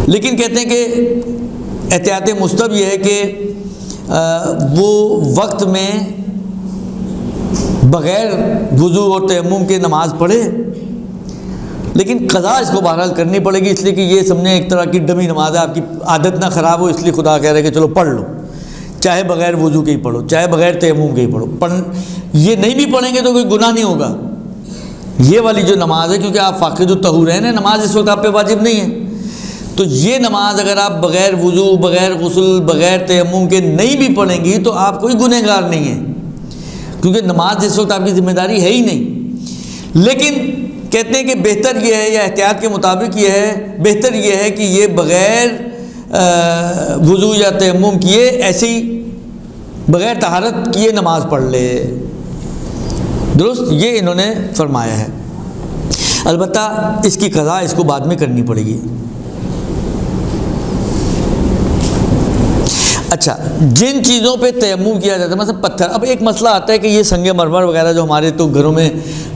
لیکن کہتے ہیں کہ احتیاط مستحب یہ ہے کہ وہ وقت میں بغیر وضو اور تیمم کے نماز پڑھے، لیکن قضا اس کو بہرحال کرنی پڑے گی، اس لیے کہ یہ سمجھیں ایک طرح کی ڈمی نماز ہے، آپ کی عادت نہ خراب ہو، اس لیے خدا کہہ رہے کہ چلو پڑھ لو، چاہے بغیر وضو کے ہی پڑھو، چاہے بغیر تیمم کے ہی پڑھو۔ یہ نہیں بھی پڑھیں گے تو کوئی گناہ نہیں ہوگا، یہ والی جو نماز ہے، کیونکہ آپ فاقد الطہورین ہیں، نماز اس وقت آپ پہ واجب نہیں ہے، تو یہ نماز اگر آپ بغیر وضو، بغیر غسل، بغیر تیمم کے نہیں بھی پڑھیں گی تو آپ کوئی گنہگار نہیں ہیں، کیونکہ نماز اس وقت آپ کی ذمہ داری ہے ہی نہیں۔ لیکن کہتے ہیں کہ بہتر یہ ہے، یا احتیاط کے مطابق یہ ہے، بہتر یہ ہے کہ یہ بغیر وضو یا تیمم کیے ایسی بغیر طہارت کیے نماز پڑھ لے، درست، یہ انہوں نے فرمایا ہے۔ البتہ اس کی قضا اس کو بعد میں کرنی پڑے گی۔ اچھا، جن چیزوں پہ تیمم کیا جاتا ہے مثلا پتھر، اب ایک مسئلہ آتا ہے کہ یہ سنگ مرمر وغیرہ جو ہمارے تو گھروں میں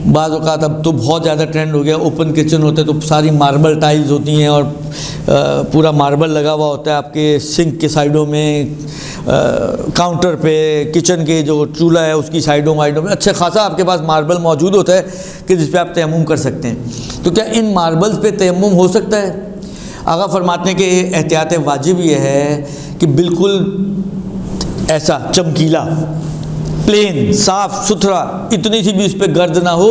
بعض اوقات اب تو بہت زیادہ ٹرینڈ ہو گیا، اوپن کچن ہوتے تو ساری ماربل ٹائلز ہوتی ہیں اور پورا ماربل لگا ہوا ہوتا ہے آپ کے سنک کے سائڈوں میں، کاؤنٹر پہ، کچن کے جو چولہا ہے اس کی سائڈوں وائڈوں میں اچھا خاصا آپ کے پاس ماربل موجود ہوتا ہے کہ جس پہ آپ تیمم کر سکتے ہیں، تو کیا ان ماربلز پہ تیمم ہو سکتا ہے؟ آقا فرماتے ہیں کہ احتیاط واجب یہ ہے کہ بالکل ایسا چمکیلا، پلین، صاف ستھرا، اتنی سی بھی اس پہ گرد نہ ہو،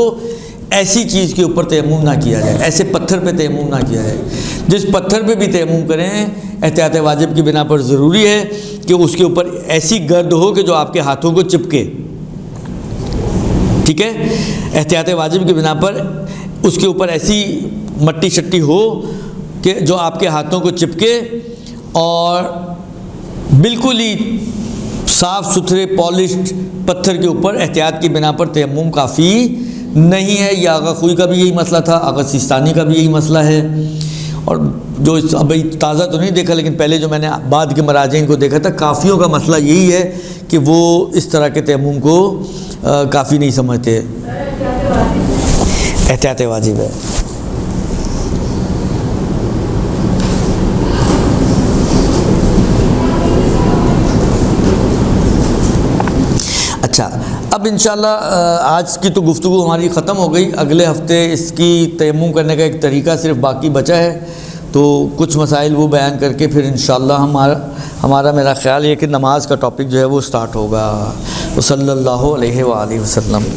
ایسی چیز کے اوپر تیمم نہ کیا جائے، ایسے پتھر پہ تیمم نہ کیا جائے۔ جس پتھر پہ بھی تیمم کریں احتیاط واجب کی بنا پر ضروری ہے کہ اس کے اوپر ایسی گرد ہو کہ جو آپ کے ہاتھوں کو چپکے، ٹھیک ہے، احتیاط واجب کی بنا پر اس کے اوپر ایسی مٹی شٹی ہو کہ جو آپ کے ہاتھوں کو چپکے، اور بالکل ہی صاف ستھرے پالشڈ پتھر کے اوپر احتیاط کی بنا پر تیمم کافی نہیں ہے۔ یہ آغا خوئی کا بھی یہی مسئلہ تھا، آغا سیستانی کا بھی یہی مسئلہ ہے، اور جو ابھی تازہ تو نہیں دیکھا لیکن پہلے جو میں نے بعد کے مراجعین کو دیکھا تھا، کافیوں کا مسئلہ یہی ہے کہ وہ اس طرح کے تیمم کو کافی نہیں سمجھتے۔ احتیاط واجب ہے۔ اچھا، اب انشاءاللہ آج کی تو گفتگو ہماری ختم ہو گئی، اگلے ہفتے اس کی تیمم کرنے کا ایک طریقہ صرف باقی بچا ہے، تو کچھ مسائل وہ بیان کر کے پھر انشاءاللہ ہمارا میرا خیال یہ کہ نماز کا ٹاپک جو ہے وہ سٹارٹ ہوگا۔ صلی اللہ علیہ وآلہ وسلم۔